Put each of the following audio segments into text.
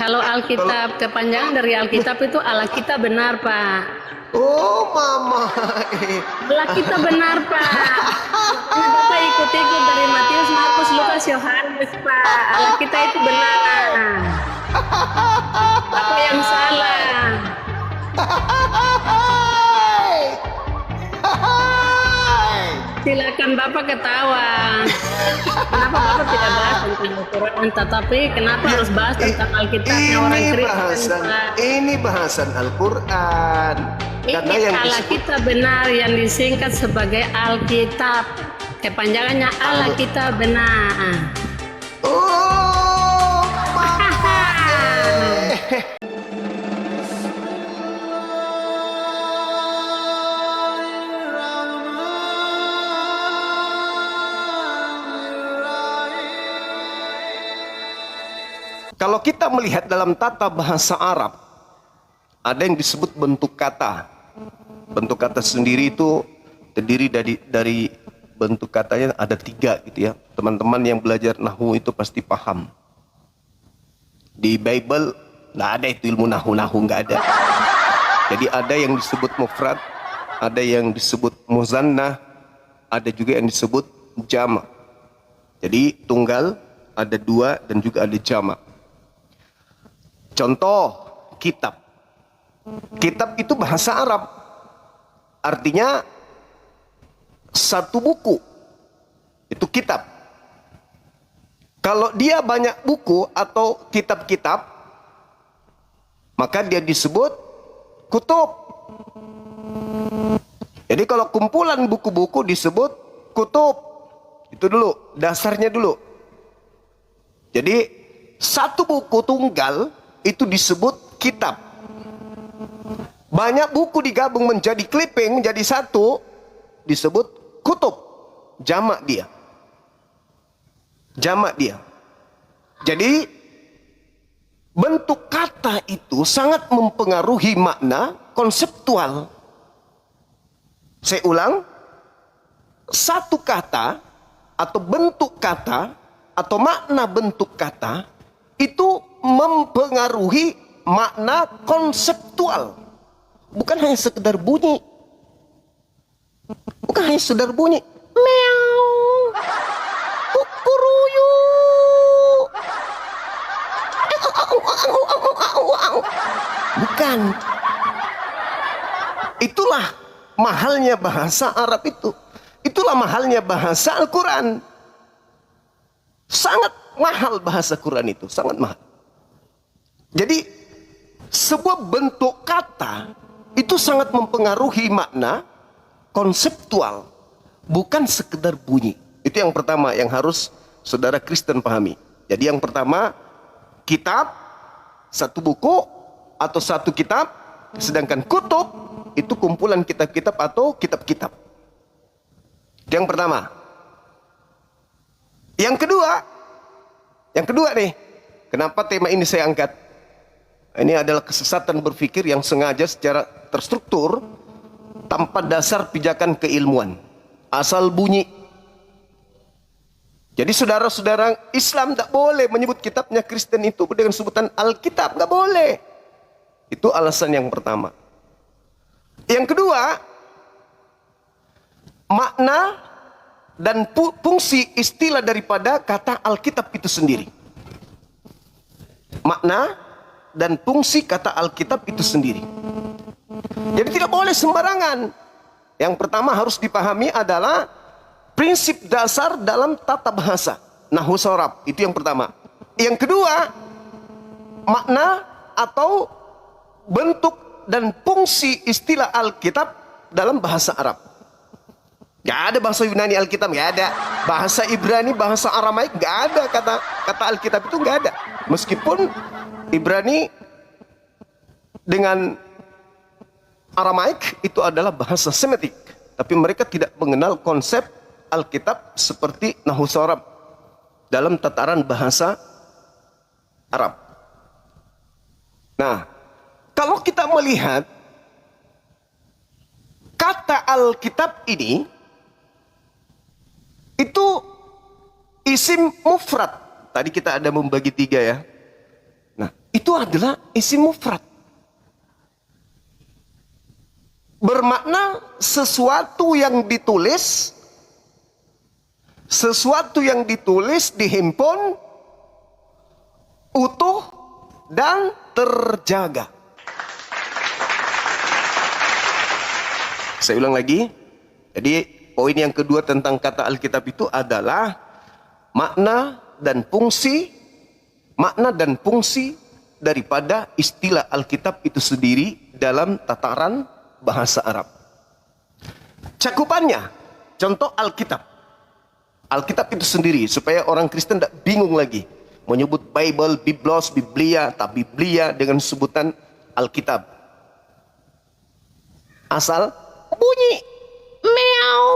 Kalau Alkitab, kepanjangan dari Alkitab itu Allah kita benar, Pak. Oh, mama. Allah kita benar, Pak. Makanya Bapak ikut-ikut dari Matius, Markus, Lukas, Yohanes, Pak. Allah kita itu benar. Apa yang salah? Silakan Bapak ketawa. Kenapa Bapak tidak bahas tentang Al-Quran, tetapi kenapa harus bahas tentang Alkitabnya orang Kristen? Ini bahasan Al-Quran. Karena Ini yang Allah kita benar yang disingkat sebagai Alkitab. Kepanjangannya Allah kita benar. Oh, mama. Kalau kita melihat dalam tata bahasa Arab, ada yang disebut bentuk kata. Bentuk kata sendiri itu terdiri dari bentuk katanya ada 3 gitu ya. Teman-teman yang belajar Nahwu itu pasti paham. Di Bible nggak ada itu ilmu Nahwu nggak ada. Jadi ada yang disebut mufrad, ada yang disebut muzannah, ada juga yang disebut jama'. Jadi tunggal, ada 2 dan juga ada jama'. Contoh kitab. Kitab itu bahasa Arab. Artinya satu buku. Itu kitab. Kalau dia banyak buku atau kitab-kitab, maka dia disebut kutub. Jadi kalau kumpulan buku-buku disebut kutub. Itu dulu, dasarnya dulu. Jadi satu buku tunggal itu disebut kitab. Banyak buku digabung menjadi clipping, menjadi satu, disebut kutub. Jamak dia. Jamak dia. Jadi bentuk kata itu sangat mempengaruhi makna konseptual. Saya ulang, satu kata atau bentuk kata atau makna bentuk kata itu mempengaruhi makna konseptual. Bukan hanya sekedar bunyi. Bukan hanya sekedar bunyi. Meow. Kukuruyu. Bukan. Itulah mahalnya bahasa Arab itu. Itulah mahalnya bahasa Al-Quran. Sangat mahal bahasa Quran itu. Sangat mahal. Jadi sebuah bentuk kata itu sangat mempengaruhi makna konseptual, bukan sekedar bunyi. Itu yang pertama yang harus saudara Kristen pahami. Jadi yang pertama, kitab, satu buku atau satu kitab, sedangkan kutub itu kumpulan kitab-kitab atau kitab-kitab. Itu yang pertama. Yang kedua nih, kenapa tema ini saya angkat? Ini adalah kesesatan berpikir yang sengaja secara terstruktur tanpa dasar pijakan keilmuan, asal bunyi. Jadi saudara-saudara Islam tak boleh menyebut kitabnya Kristen itu dengan sebutan Alkitab, nggak boleh. Itu alasan yang pertama. Yang kedua, makna dan fungsi istilah daripada kata Alkitab itu sendiri. Makna dan fungsi kata Alkitab itu sendiri. Jadi tidak boleh sembarangan. Yang pertama harus dipahami adalah prinsip dasar dalam tata bahasa. Nahwu sorab, itu yang pertama. Yang kedua, makna atau bentuk dan fungsi istilah Alkitab dalam bahasa Arab. Gak ada bahasa Yunani Alkitab, gak ada. Bahasa Ibrani, bahasa Aramaik, gak ada kata Alkitab itu, gak ada. Meskipun Ibrani dengan Aramaik itu adalah bahasa Semitik, tapi mereka tidak mengenal konsep Alkitab seperti Nahwu sorab dalam tataran bahasa Arab. Nah, kalau kita melihat kata Alkitab ini, itu isim mufrad. Tadi kita ada membagi 3 ya. Nah, itu adalah isim mufrad. Bermakna sesuatu yang ditulis, dihimpun, utuh, dan terjaga. Saya ulang lagi. Jadi poin yang kedua tentang kata Alkitab itu adalah makna dan fungsi daripada istilah Alkitab itu sendiri dalam tataran bahasa Arab. Cakupannya, contoh Alkitab. Alkitab itu sendiri, supaya orang Kristen tidak bingung lagi menyebut Bible, Biblos, Biblia, tak Biblia dengan sebutan Alkitab. Asal bunyi meow,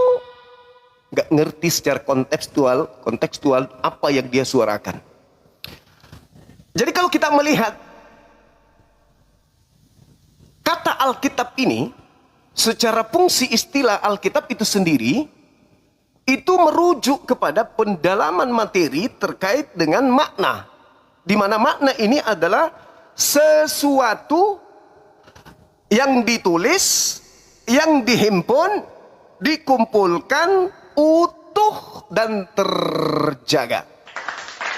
nggak ngerti secara kontekstual apa yang dia suarakan. Jadi kalau kita melihat kata Alkitab ini, secara fungsi istilah Alkitab itu sendiri, itu merujuk kepada pendalaman materi terkait dengan makna. Di mana makna ini adalah sesuatu yang ditulis, yang dihimpun, dikumpulkan, utuh, dan terjaga.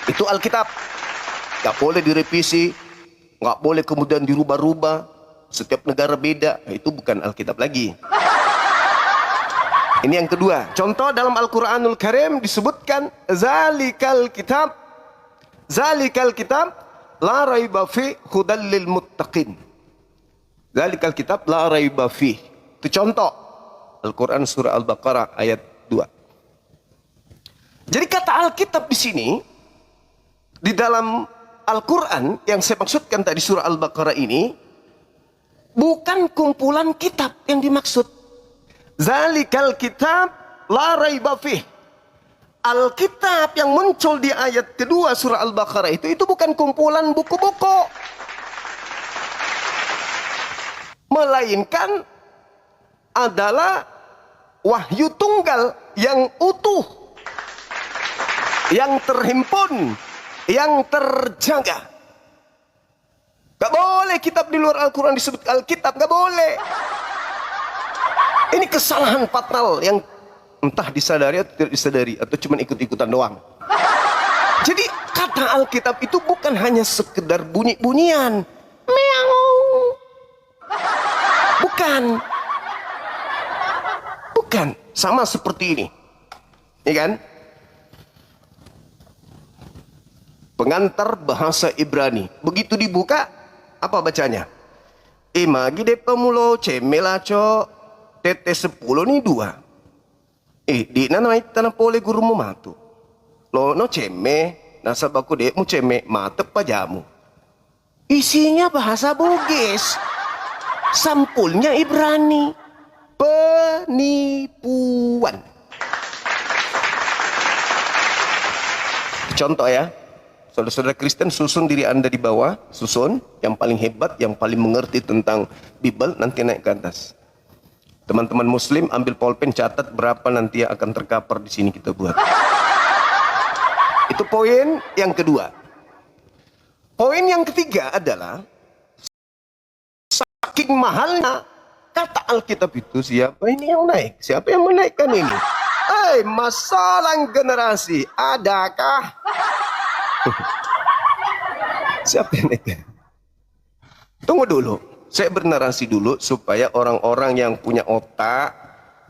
Itu Alkitab. Gak boleh direvisi, gak boleh kemudian dirubah-rubah. Setiap negara beda, itu bukan Alkitab lagi. Ini yang kedua. Contoh dalam Al-Quranul Karim disebutkan Zalikal kitab la raiba fi hudal lil muttaqin. Zalikal kitab la raiba fi. Itu contoh Al-Quran surah Al-Baqarah ayat 2. Jadi kata Alkitab di sini, di dalam Al-Quran yang saya maksudkan tadi surah Al-Baqarah ini, bukan kumpulan kitab yang dimaksud. Zalikal kitab la raiba fih. Alkitab yang muncul di ayat kedua surah Al-Baqarah itu bukan kumpulan buku-buku, melainkan adalah wahyu tunggal yang utuh, yang terhimpun, yang terjaga. Gak boleh kitab di luar Al-Quran disebut Alkitab, gak boleh. Ini kesalahan fatal yang entah disadari atau tidak disadari, atau cuma ikut-ikutan doang. Jadi kata Alkitab itu bukan hanya sekedar bunyi-bunyian. Meow. Bukan. Sama seperti ini. Ini kan? Pengantar bahasa Ibrani. Begitu dibuka, apa bacanya? Imagi de pemulo cemelaco tete 10 nih 2. Di nana tanah pole guru mu matu. Lo no ceme, nasabaku de mu ceme mate pajamu. Isinya bahasa Bugis. Sampulnya Ibrani. Penipuan. Contoh ya. Saudara-saudara Kristen, susun diri Anda di bawah, susun yang paling hebat, yang paling mengerti tentang Bible, nanti naik ke atas. Teman-teman Muslim, ambil pulpen, catat berapa nanti yang akan terkapar di sini kita buat. Itu poin yang kedua. Poin yang ketiga adalah saking mahalnya kata Alkitab itu, siapa ini yang naik? Siapa yang menaikkan ini? Masalah generasi, adakah? Siapa yang itu? Tunggu dulu, saya bernarasi dulu supaya orang-orang yang punya otak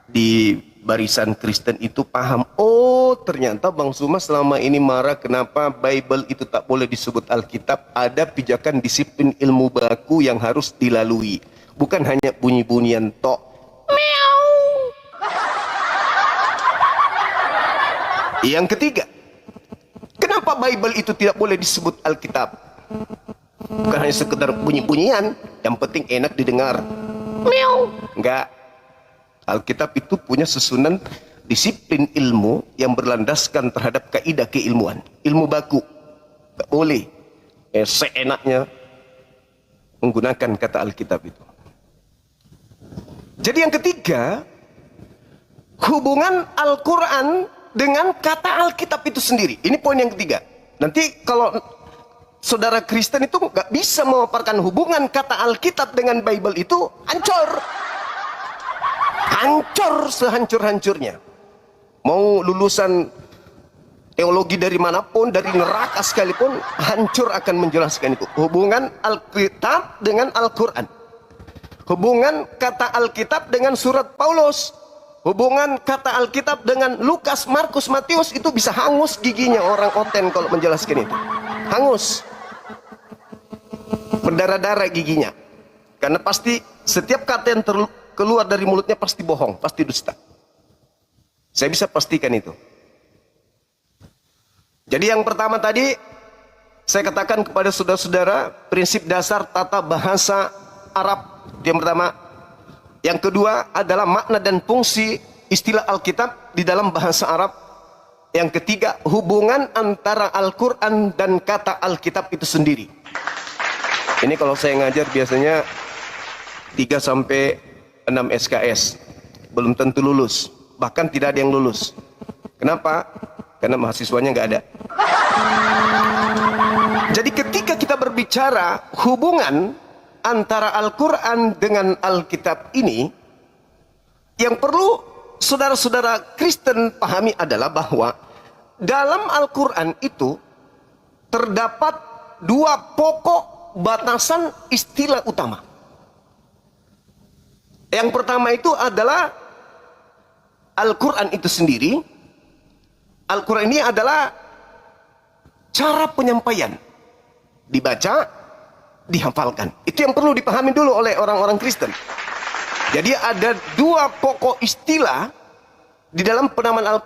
di barisan Kristen itu paham. Oh, ternyata Bang Suma selama ini marah kenapa Bible itu tak boleh disebut Alkitab. Ada pijakan disiplin ilmu baku yang harus dilalui, bukan hanya bunyi-bunyian tok. Meow. Yang ketiga, kenapa Bible itu tidak boleh disebut Alkitab? Bukan hanya sekedar bunyi-bunyian, yang penting enak didengar. Meow. Enggak. Alkitab itu punya susunan disiplin ilmu yang berlandaskan terhadap kaidah keilmuan, ilmu baku. Enggak boleh seenaknya menggunakan kata Alkitab itu. Jadi yang ketiga, hubungan Al-Quran dengan kata Alkitab itu sendiri. Ini poin yang ketiga. Nanti kalau saudara Kristen itu nggak bisa memaparkan hubungan kata Alkitab dengan Bible itu hancur. Hancur sehancur-hancurnya. Mau lulusan teologi dari manapun, dari neraka sekalipun, hancur akan menjelaskan itu. Hubungan Alkitab dengan Al-Quran. Hubungan kata Alkitab dengan surat Paulus. Hubungan kata Alkitab dengan Lukas, Markus, Matius, itu bisa hangus giginya orang oten kalau menjelaskan itu. Hangus. Berdarah-darah giginya. Karena pasti setiap kata yang keluar dari mulutnya pasti bohong, pasti dusta. Saya bisa pastikan itu. Jadi yang pertama tadi saya katakan kepada saudara-saudara, prinsip dasar tata bahasa Arab yang pertama. Yang kedua adalah makna dan fungsi istilah Alkitab di dalam bahasa Arab. Yang ketiga, hubungan antara Al-Quran dan kata Alkitab itu sendiri. Ini kalau saya ngajar biasanya 3 sampai 6 SKS. Belum tentu lulus. Bahkan tidak ada yang lulus. Kenapa? Karena mahasiswanya nggak ada. Jadi ketika kita berbicara hubungan antara Al-Quran dengan Alkitab ini, yang perlu saudara-saudara Kristen pahami adalah bahwa dalam Al-Quran itu terdapat 2 pokok batasan istilah utama. Yang pertama itu adalah Al-Quran itu sendiri. Al-Quran ini adalah cara penyampaian, dibaca, dihafalkan. Itu yang perlu dipahami dulu oleh orang-orang Kristen. Jadi ada 2 pokok istilah di dalam penamaan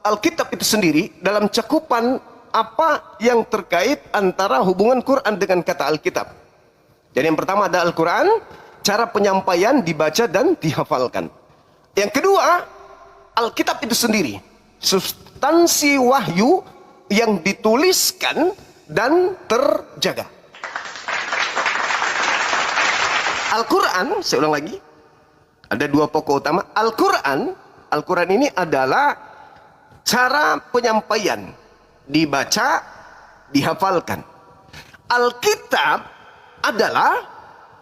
Alkitab itu sendiri, dalam cakupan apa yang terkait antara hubungan Quran dengan kata Alkitab. Jadi yang pertama ada Al-Quran, cara penyampaian, dibaca dan dihafalkan. Yang kedua, Alkitab itu sendiri, substansi wahyu yang dituliskan dan terjaga. Al-Quran, saya ulang lagi, ada 2 pokok utama. Al-Quran ini adalah cara penyampaian, dibaca, dihafalkan. Alkitab adalah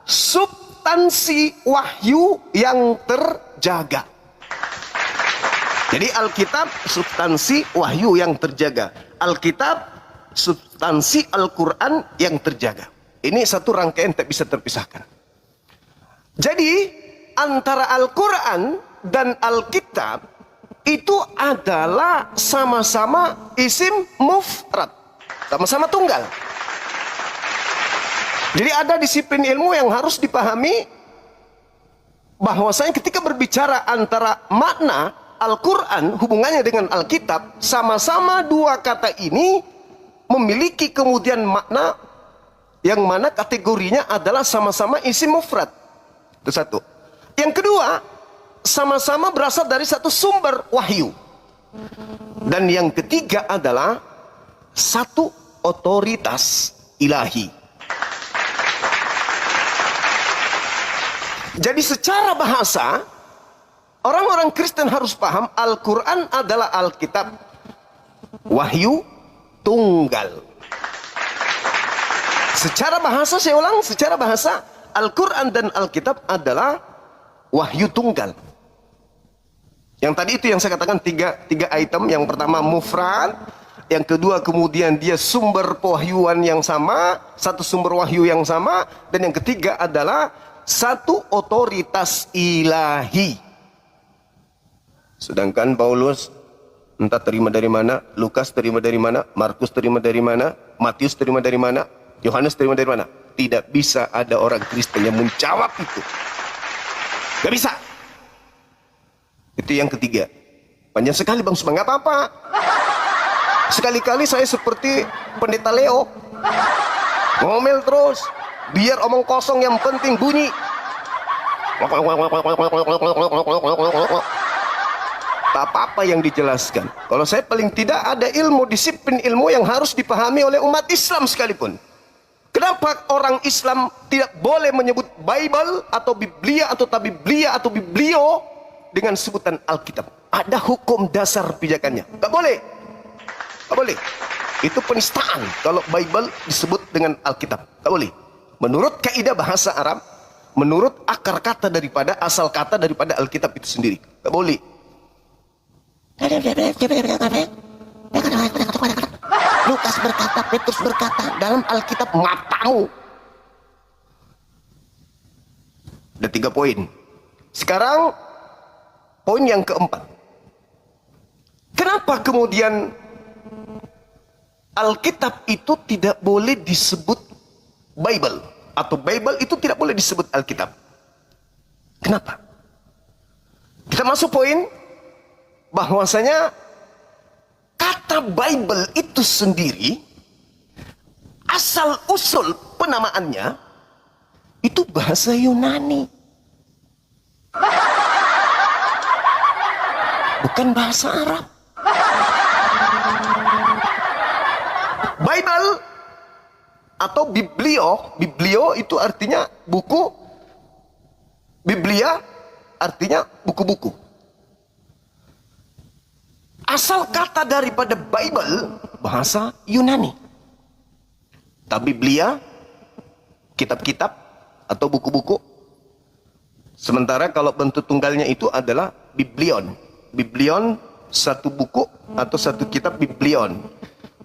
substansi wahyu yang terjaga. Jadi Alkitab substansi wahyu yang terjaga. Alkitab substansi Al-Quran yang terjaga. Ini satu rangkaian tak bisa terpisahkan. Jadi antara Al-Quran dan Alkitab itu adalah sama-sama isim mufrad, sama-sama tunggal. Jadi ada disiplin ilmu yang harus dipahami, bahwasanya ketika berbicara antara makna Al-Quran hubungannya dengan Alkitab, sama-sama 2 kata ini memiliki kemudian makna yang mana kategorinya adalah sama-sama isim mufrad. Itu satu. Yang kedua, sama-sama berasal dari satu sumber wahyu. Dan yang ketiga adalah satu otoritas ilahi. Jadi secara bahasa, orang-orang Kristen harus paham Al-Quran adalah Alkitab wahyu tunggal. Secara bahasa, saya ulang, secara bahasa Al-Quran dan Alkitab adalah wahyu tunggal. Yang tadi itu yang saya katakan tiga item. Yang pertama mufrad, yang kedua kemudian dia sumber pewahyuan yang sama, satu sumber wahyu yang sama, dan yang ketiga adalah satu otoritas ilahi. Sedangkan Paulus entah terima dari mana, Lukas terima dari mana, Markus terima dari mana, Matius terima dari mana, Yohanes terima dari mana. Tidak bisa ada orang Kristen yang menjawab itu. Gak bisa. Itu yang ketiga. Panjang sekali Bang Subang, gak apa-apa. Sekali-kali saya seperti pendeta Leo, ngomel terus, biar omong kosong yang penting bunyi. Tak apa-apa yang dijelaskan. Kalau saya paling tidak ada ilmu, disiplin ilmu yang harus dipahami oleh umat Islam sekalipun. Kenapa orang Islam tidak boleh menyebut Bible atau Biblia atau Tabiblia atau Biblio dengan sebutan Alkitab? Ada hukum dasar pijakannya. Gak boleh. Gak boleh. Itu penistaan kalau Bible disebut dengan Alkitab. Tak boleh. Menurut kaidah bahasa Arab, menurut akar kata daripada, asal kata daripada Alkitab itu sendiri. Tak boleh. Lukas berkata, Petrus berkata, dalam Alkitab matamu. Ada 3 poin. Sekarang, poin yang keempat. Kenapa kemudian Alkitab itu tidak boleh disebut Bible, atau Bible itu tidak boleh disebut Alkitab? Kenapa? Kita masuk poin bahwasanya kata Bible itu sendiri, asal usul penamaannya itu bahasa Yunani, bukan bahasa Arab. Bible atau Biblio itu artinya buku, Biblia artinya buku-buku. Asal kata daripada Bible bahasa Yunani. Tapi Biblia kitab-kitab atau buku-buku. Sementara kalau bentuk tunggalnya itu adalah Biblion. Biblion satu buku atau satu kitab Biblion.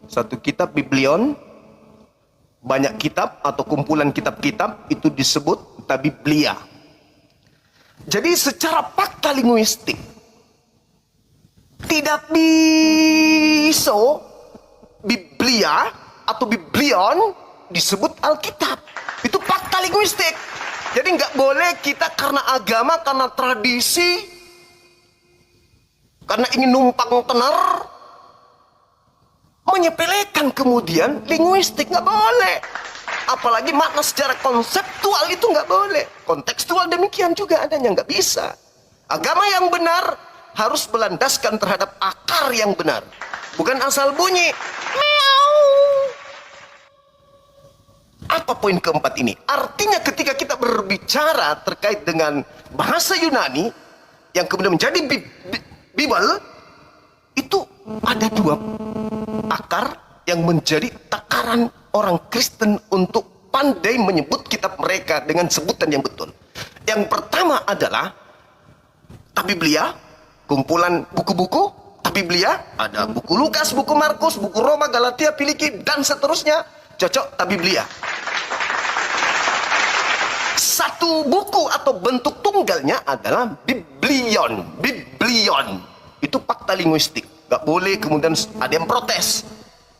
Satu kitab Biblion, banyak kitab atau kumpulan kitab-kitab itu disebut Biblia. Jadi secara fakta linguistik tidak bisa Biblia atau Biblion disebut Alkitab. Itu fakta linguistik. Jadi nggak boleh kita karena agama, karena tradisi, karena ingin numpang tenar, menyepelekan kemudian linguistik. Nggak boleh. Apalagi makna secara konseptual itu nggak boleh. Kontekstual demikian juga adanya, nggak bisa. Agama yang benar harus berlandaskan terhadap akar yang benar, bukan asal bunyi. Miau. Apa poin keempat ini? Artinya ketika kita berbicara terkait dengan bahasa Yunani yang kemudian menjadi Bible, itu ada 2 akar yang menjadi takaran orang Kristen untuk pandai menyebut kitab mereka dengan sebutan yang betul. Yang pertama adalah Biblia, kumpulan buku-buku. Biblia ada buku Lukas, buku Markus, buku Roma, Galatia, Filipi, dan seterusnya. Cocok Biblia. Satu buku atau bentuk tunggalnya adalah Biblion. Biblion itu fakta linguistik. Gak boleh kemudian ada yang protes.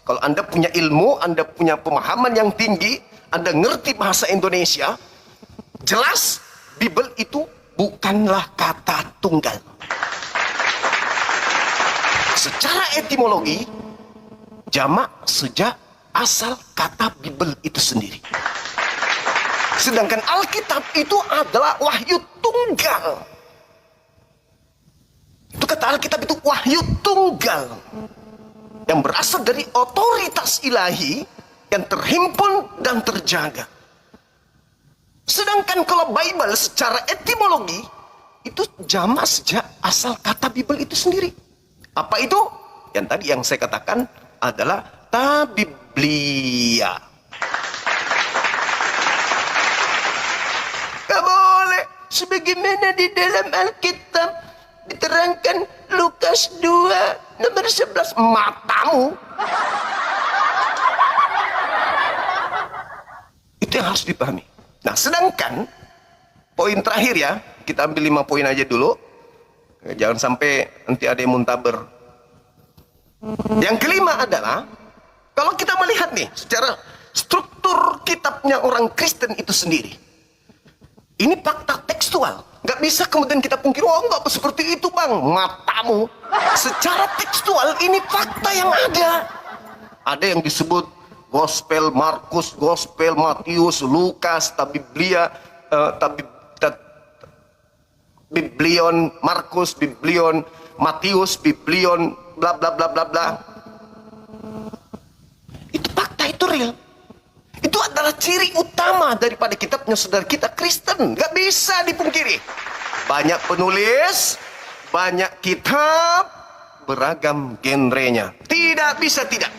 Kalau Anda punya ilmu, Anda punya pemahaman yang tinggi, Anda ngerti bahasa Indonesia, jelas Bible itu bukanlah kata tunggal. Secara etimologi, jamak sejak asal kata Bible itu sendiri. Sedangkan Alkitab itu adalah wahyu tunggal. Itu kata Alkitab itu wahyu tunggal yang berasal dari otoritas ilahi yang terhimpun dan terjaga. Sedangkan kalau Bible secara etimologi itu jamak sejak asal kata Bible itu sendiri. Apa itu? Yang tadi yang saya katakan adalah Biblia. Gak boleh. Sebagaimana di dalam Alkitab diterangkan Lukas 2 nomor 11, matamu. Itu yang harus dipahami. Nah, sedangkan poin terakhir ya, kita ambil 5 poin aja dulu. Jangan sampai nanti ada yang muntaber. Yang kelima adalah, kalau kita melihat nih secara struktur kitabnya orang Kristen itu sendiri, ini fakta tekstual. Nggak bisa kemudian kita pungkiri, oh nggak seperti itu bang, matamu. Secara tekstual ini fakta yang ada. Ada yang disebut Gospel Markus, Gospel Matius, Lukas, Biblia, Biblion Markus, Biblion Matius, Biblion bla bla bla bla bla. Itu fakta, itu real. Itu adalah ciri utama daripada kitabnya saudara kita Kristen. Gak bisa dipungkiri. Banyak penulis, banyak kitab, beragam genrenya. Tidak bisa tidak.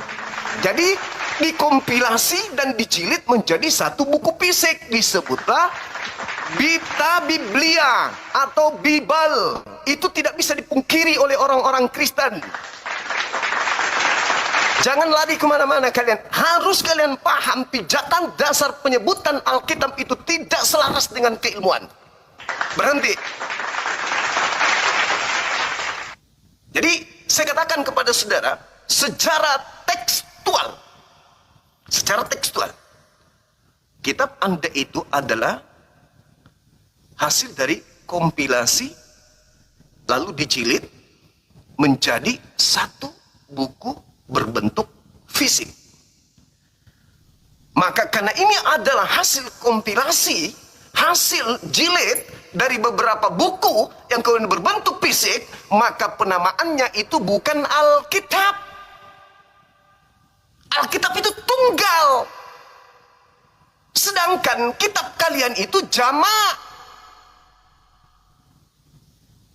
Jadi dikompilasi dan dijilid menjadi satu buku fisik, disebutlah Biblia atau Bible. Itu tidak bisa dipungkiri oleh orang-orang Kristen. Jangan lari kemana-mana kalian. Harus kalian paham pijakan dasar penyebutan Alkitab itu tidak selaras dengan keilmuan. Berhenti. Jadi saya katakan kepada saudara, secara tekstual, kitab Anda itu adalah hasil dari kompilasi lalu dijilid menjadi satu buku berbentuk fisik. Maka karena ini adalah hasil kompilasi, hasil jilid dari beberapa buku yang kemudian berbentuk fisik, maka penamaannya itu bukan Alkitab. Alkitab itu tunggal. Sedangkan kitab kalian itu jamak.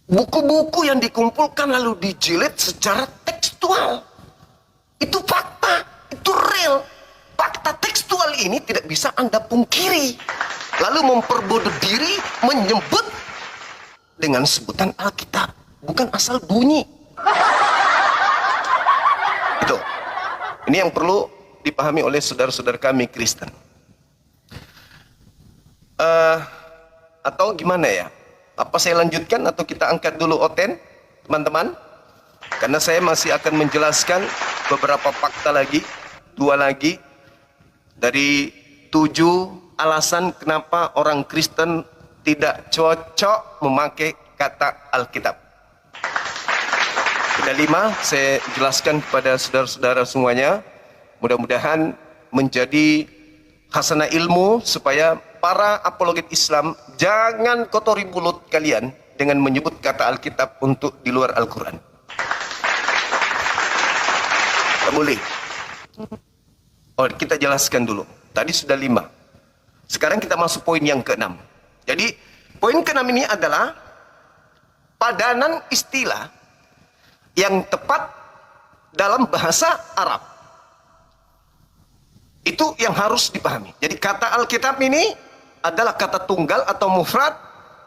Buku-buku yang dikumpulkan lalu dijilid secara tekstual. Itu fakta, itu real. Fakta tekstual ini tidak bisa Anda pungkiri. Lalu memperbodoh diri menyebut dengan sebutan Alkitab. Bukan asal bunyi. Itu. Ini yang perlu dipahami oleh saudara-saudara kami Kristen. Atau gimana ya? Apa saya lanjutkan atau kita angkat dulu Oten, teman-teman? Karena saya masih akan menjelaskan beberapa fakta lagi, 2 lagi dari 7 alasan kenapa orang Kristen tidak cocok memakai kata Alkitab. Ada 5, saya jelaskan kepada saudara-saudara semuanya. Mudah-mudahan menjadi khasanah ilmu supaya para apologet Islam jangan kotori mulut kalian dengan menyebut kata Alkitab untuk di luar Al-Quran. Tak boleh. Oh, kita jelaskan dulu. Tadi sudah 5. Sekarang kita masuk poin yang ke-6. Jadi, poin ke-6 ini adalah padanan istilah yang tepat dalam bahasa Arab. Itu yang harus dipahami. Jadi kata Alkitab ini adalah kata tunggal atau mufrad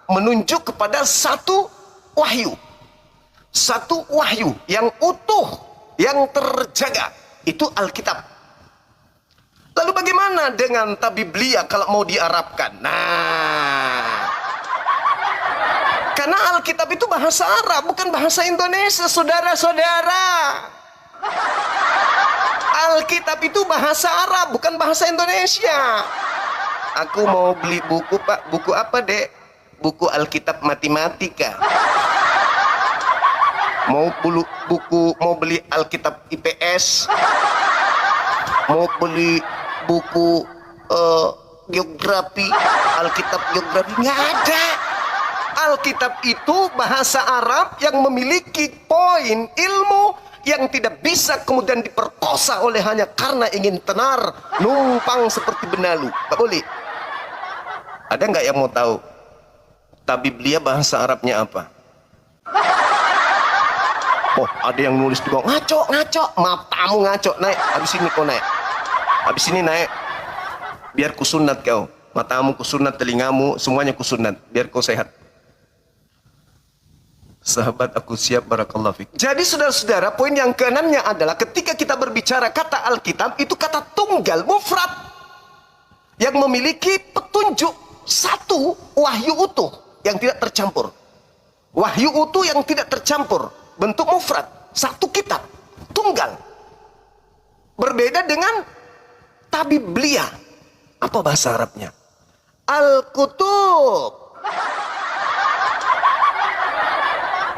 menunjuk kepada satu wahyu. Satu wahyu yang utuh, yang terjaga. Itu Alkitab. Lalu bagaimana dengan Biblia kalau mau diarabkan? Nah, karena Alkitab itu bahasa Arab, bukan bahasa Indonesia, saudara-saudara. Alkitab itu bahasa Arab, bukan bahasa Indonesia. Aku mau beli buku, Pak. Buku apa, Dek? Buku Alkitab Matematika. Mau beli Alkitab IPS. Mau beli buku geografi, Alkitab geografi. Nggak ada. Alkitab itu bahasa Arab yang memiliki poin ilmu yang tidak bisa kemudian diperkosa oleh hanya karena ingin tenar, numpang seperti benalu. Nggak boleh. Ada nggak yang mau tahu Biblia bahasa Arabnya apa? Oh, ada yang nulis juga ngaco. Matamu ngaco. Naik, habis ini kau naik. Habis ini naik. Biar kusunat kau. Matamu kusunat, telingamu, semuanya kusunat. Biar kau sehat. Sahabat, aku siap, barakallahu fiik. Jadi saudara-saudara, poin yang ke-6-nya adalah ketika kita berbicara kata Alkitab, itu kata tunggal, mufrad, yang memiliki petunjuk satu wahyu utuh yang tidak tercampur. Wahyu utuh yang tidak tercampur, bentuk mufrad, satu kitab, tunggal. Berbeda dengan Biblia. Apa bahasa Arabnya? Al-Kutub.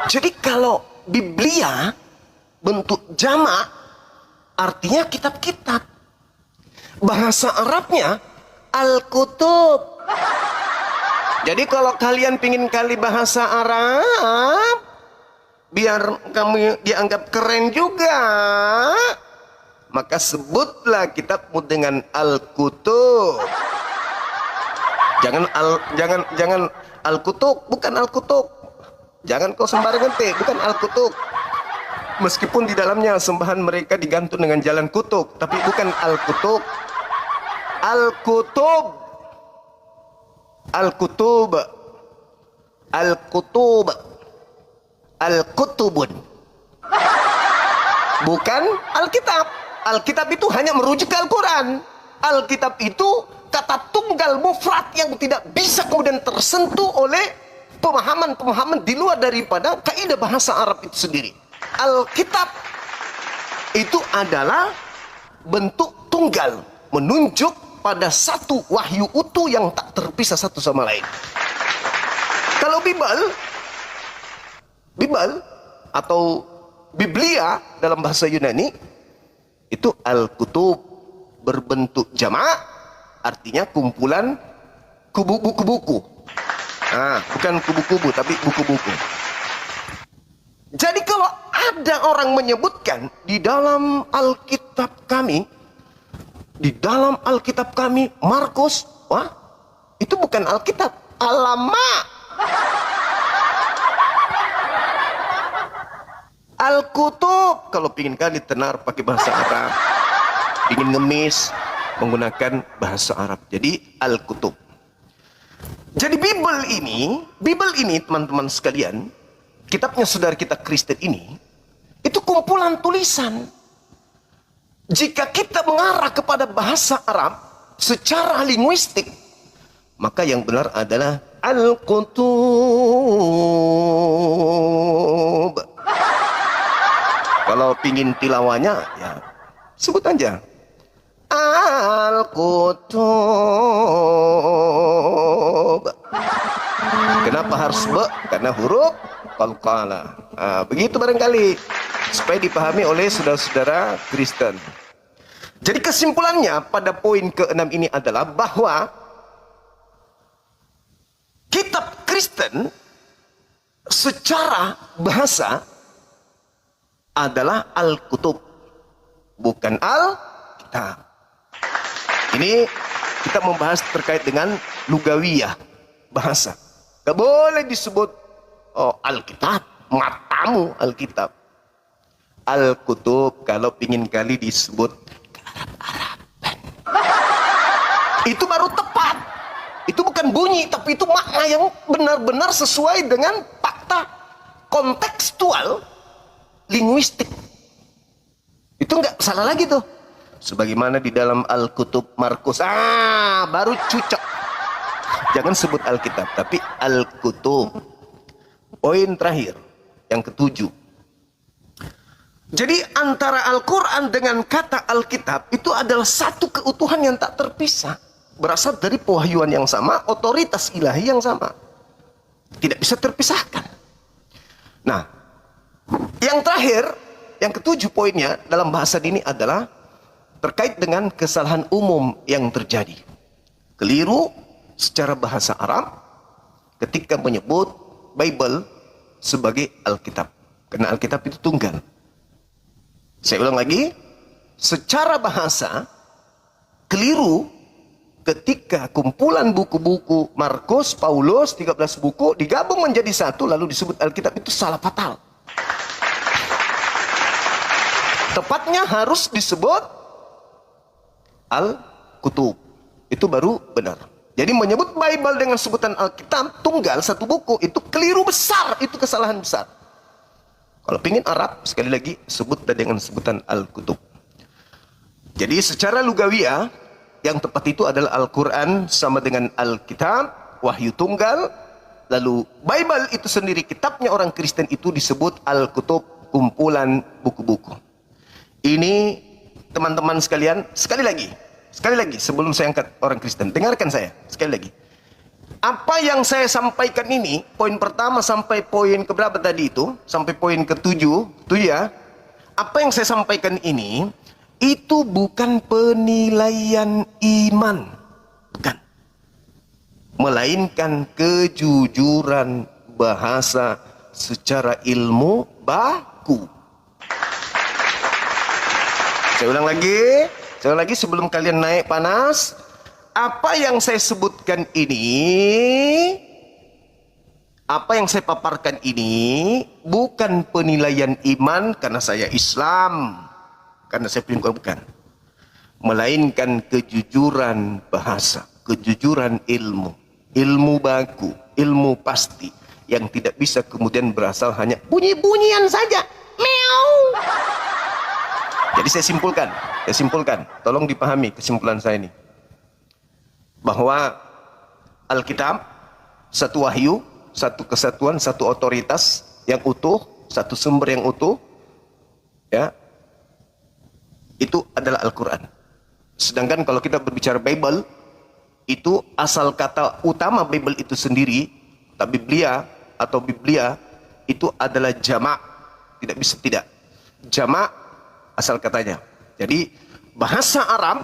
Jadi kalau Biblia bentuk jamak, artinya kitab-kitab. Bahasa Arabnya Al-Kutub. Jadi kalau kalian pingin kali bahasa Arab, biar kamu dianggap keren juga, maka sebutlah kitabmu dengan Al-Kutub. Jangan Al-Kutub, bukan Al-Kutub. Jangan kau sembarangan bukan Al-Kutub. Meskipun di dalamnya sembahan mereka digantung dengan jalan kutub, tapi bukan Al-Kutub. Al-Kutub. Al-Kutub. Al-Kutub. Al-Kutubun. Bukan Alkitab. Alkitab itu hanya merujuk ke Al-Quran. Alkitab itu kata tunggal mufrad yang tidak bisa kemudian tersentuh oleh pemahaman-pemahaman di luar daripada kaidah bahasa Arab itu sendiri. Alkitab itu adalah bentuk tunggal, menunjuk pada satu wahyu utuh yang tak terpisah satu sama lain. Kalau Bible atau Biblia dalam bahasa Yunani itu Al-Kutub berbentuk jamak, artinya kumpulan buku-buku. Bukan kubu-kubu tapi buku-buku. Jadi kalau ada orang menyebutkan di dalam Alkitab kami, Markus, wah, itu bukan Alkitab, alamak. Al-Kutub, kalau pingin kali tenar pakai bahasa Arab, ingin ngemis menggunakan bahasa Arab. Jadi Al-Kutub. Jadi Bible ini teman-teman sekalian, kitabnya saudara kita Kristen ini, itu kumpulan tulisan. Jika kita mengarah kepada bahasa Arab secara linguistik, maka yang benar adalah Al-Kutub. Kalau pingin tilawanya, ya sebut aja Al-Kutub. Kenapa harus be? Karena huruf qalqalah. Begitu barangkali supaya dipahami oleh saudara-saudara Kristen. Jadi kesimpulannya pada poin ke-6 ini adalah bahwa kitab Kristen secara bahasa adalah Al-Kutub, bukan Al-Kitab. Ini kita membahas terkait dengan lugawiyah, bahasa. Gak boleh disebut Alkitab, matamu Alkitab. Al-Kutub kalau pingin kali disebut Arab-Araban. Itu baru tepat. Itu bukan bunyi, tapi itu makna yang benar-benar sesuai dengan fakta kontekstual linguistik. Itu nggak salah lagi tuh. Sebagaimana di dalam Al-Kutub Markus, baru cocok. Jangan sebut Alkitab, tapi Al-Kutub. Poin terakhir, yang ke-7. Jadi antara Al-Quran dengan kata Alkitab itu adalah satu keutuhan yang tak terpisah. Berasal dari pewahyuan yang sama, otoritas ilahi yang sama. Tidak bisa terpisahkan. Nah, yang terakhir, yang ke-7 poinnya dalam bahasan ini adalah terkait dengan kesalahan umum yang terjadi. Keliru secara bahasa Arab ketika menyebut Bible sebagai Alkitab. Karena Alkitab itu tunggal. Saya ulang lagi, secara bahasa keliru ketika kumpulan buku-buku Markus, Paulus, 13 buku digabung menjadi satu lalu disebut Alkitab, itu salah fatal. Tepatnya harus disebut Al-Kutub. Itu baru benar. Jadi menyebut Bible dengan sebutan Alkitab tunggal satu buku itu keliru besar, itu kesalahan besar. Kalau pingin Arab sekali lagi sebut dengan sebutan Al-Kutub. Jadi secara lugawiyah yang tepat itu adalah Al-Quran sama dengan Alkitab, wahyu tunggal. Lalu Bible itu sendiri kitabnya orang Kristen itu disebut Al-Kutub, kumpulan buku-buku. Ini teman-teman sekalian, sekali lagi sebelum saya angkat orang Kristen, dengarkan saya sekali lagi. Apa yang saya sampaikan ini, poin pertama sampai poin keberapa tadi itu, sampai poin ke-7, itu ya. Apa yang saya sampaikan ini, itu bukan penilaian iman, bukan. Melainkan kejujuran bahasa secara ilmu baku. Saya ulang lagi sebelum kalian naik panas. Apa yang saya sebutkan ini Apa yang saya paparkan ini bukan penilaian iman karena saya Islam, karena saya bukan, melainkan kejujuran bahasa, kejujuran ilmu, ilmu baku, ilmu pasti yang tidak bisa kemudian berasal hanya bunyi-bunyian saja. Meow. Jadi saya simpulkan, tolong dipahami kesimpulan saya ini, bahwa Alkitab satu wahyu, satu kesatuan, satu otoritas yang utuh, satu sumber yang utuh, ya, itu adalah Al-Quran. Sedangkan kalau kita berbicara Bible, itu asal kata utama Bible itu sendiri, Biblia atau Biblia itu adalah jamak, tidak bisa tidak. Jamak asal katanya. Jadi bahasa Arab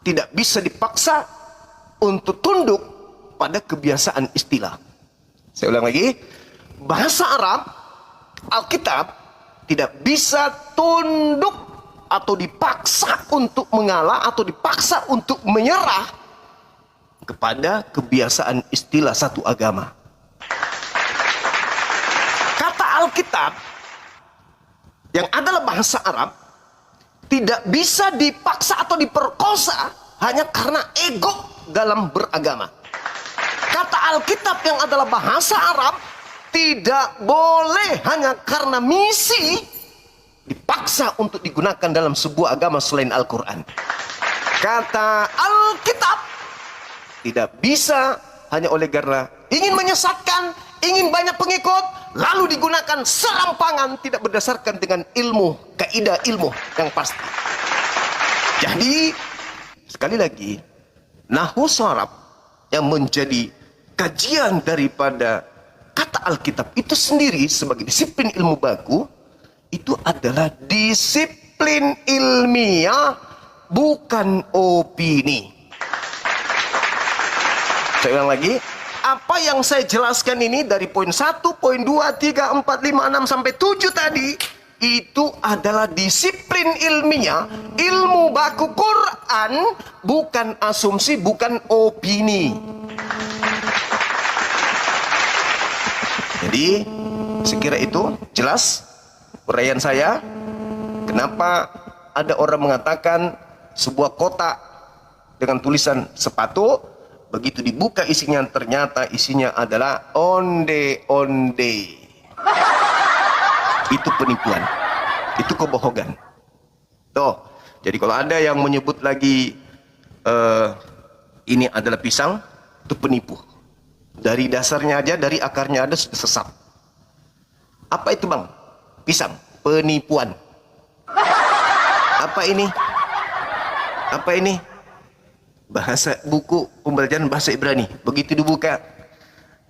tidak bisa dipaksa untuk tunduk pada kebiasaan istilah. Saya ulang lagi, bahasa Arab, Alkitab tidak bisa tunduk atau dipaksa untuk mengalah atau dipaksa untuk menyerah kepada kebiasaan istilah satu agama. Kata Alkitab yang adalah bahasa Arab tidak bisa dipaksa atau diperkosa hanya karena ego dalam beragama. Kata Alkitab yang adalah bahasa Arab tidak boleh hanya karena misi dipaksa untuk digunakan dalam sebuah agama selain Al-Quran. Kata Alkitab tidak bisa hanya oleh karena ingin menyesatkan, ingin banyak pengikut, lalu digunakan serampangan tidak berdasarkan dengan ilmu, kaidah ilmu yang pasti. Jadi sekali lagi, nahwu sharaf yang menjadi kajian daripada kata Alkitab itu sendiri sebagai disiplin ilmu baku, itu adalah disiplin ilmiah, bukan opini. Saya ulang lagi, apa yang saya jelaskan ini dari poin 1, poin 2, 3, 4, 5, 6 sampai 7 tadi, itu adalah disiplin ilmiah, ilmu baku Quran, bukan asumsi, bukan opini. Jadi sekira itu jelas uraian saya. Kenapa ada orang mengatakan sebuah kotak dengan tulisan sepatu, begitu dibuka isinya ternyata isinya adalah onde-onde. Itu penipuan, itu kebohongan. Tuh, jadi kalau ada yang menyebut lagi ini adalah pisang, itu penipu. Dari dasarnya aja, dari akarnya ada sudah sesat. Apa itu bang? Pisang, penipuan. Apa ini? Apa ini? Bahasa buku pembelajaran bahasa Ibrani. Begitu dibuka,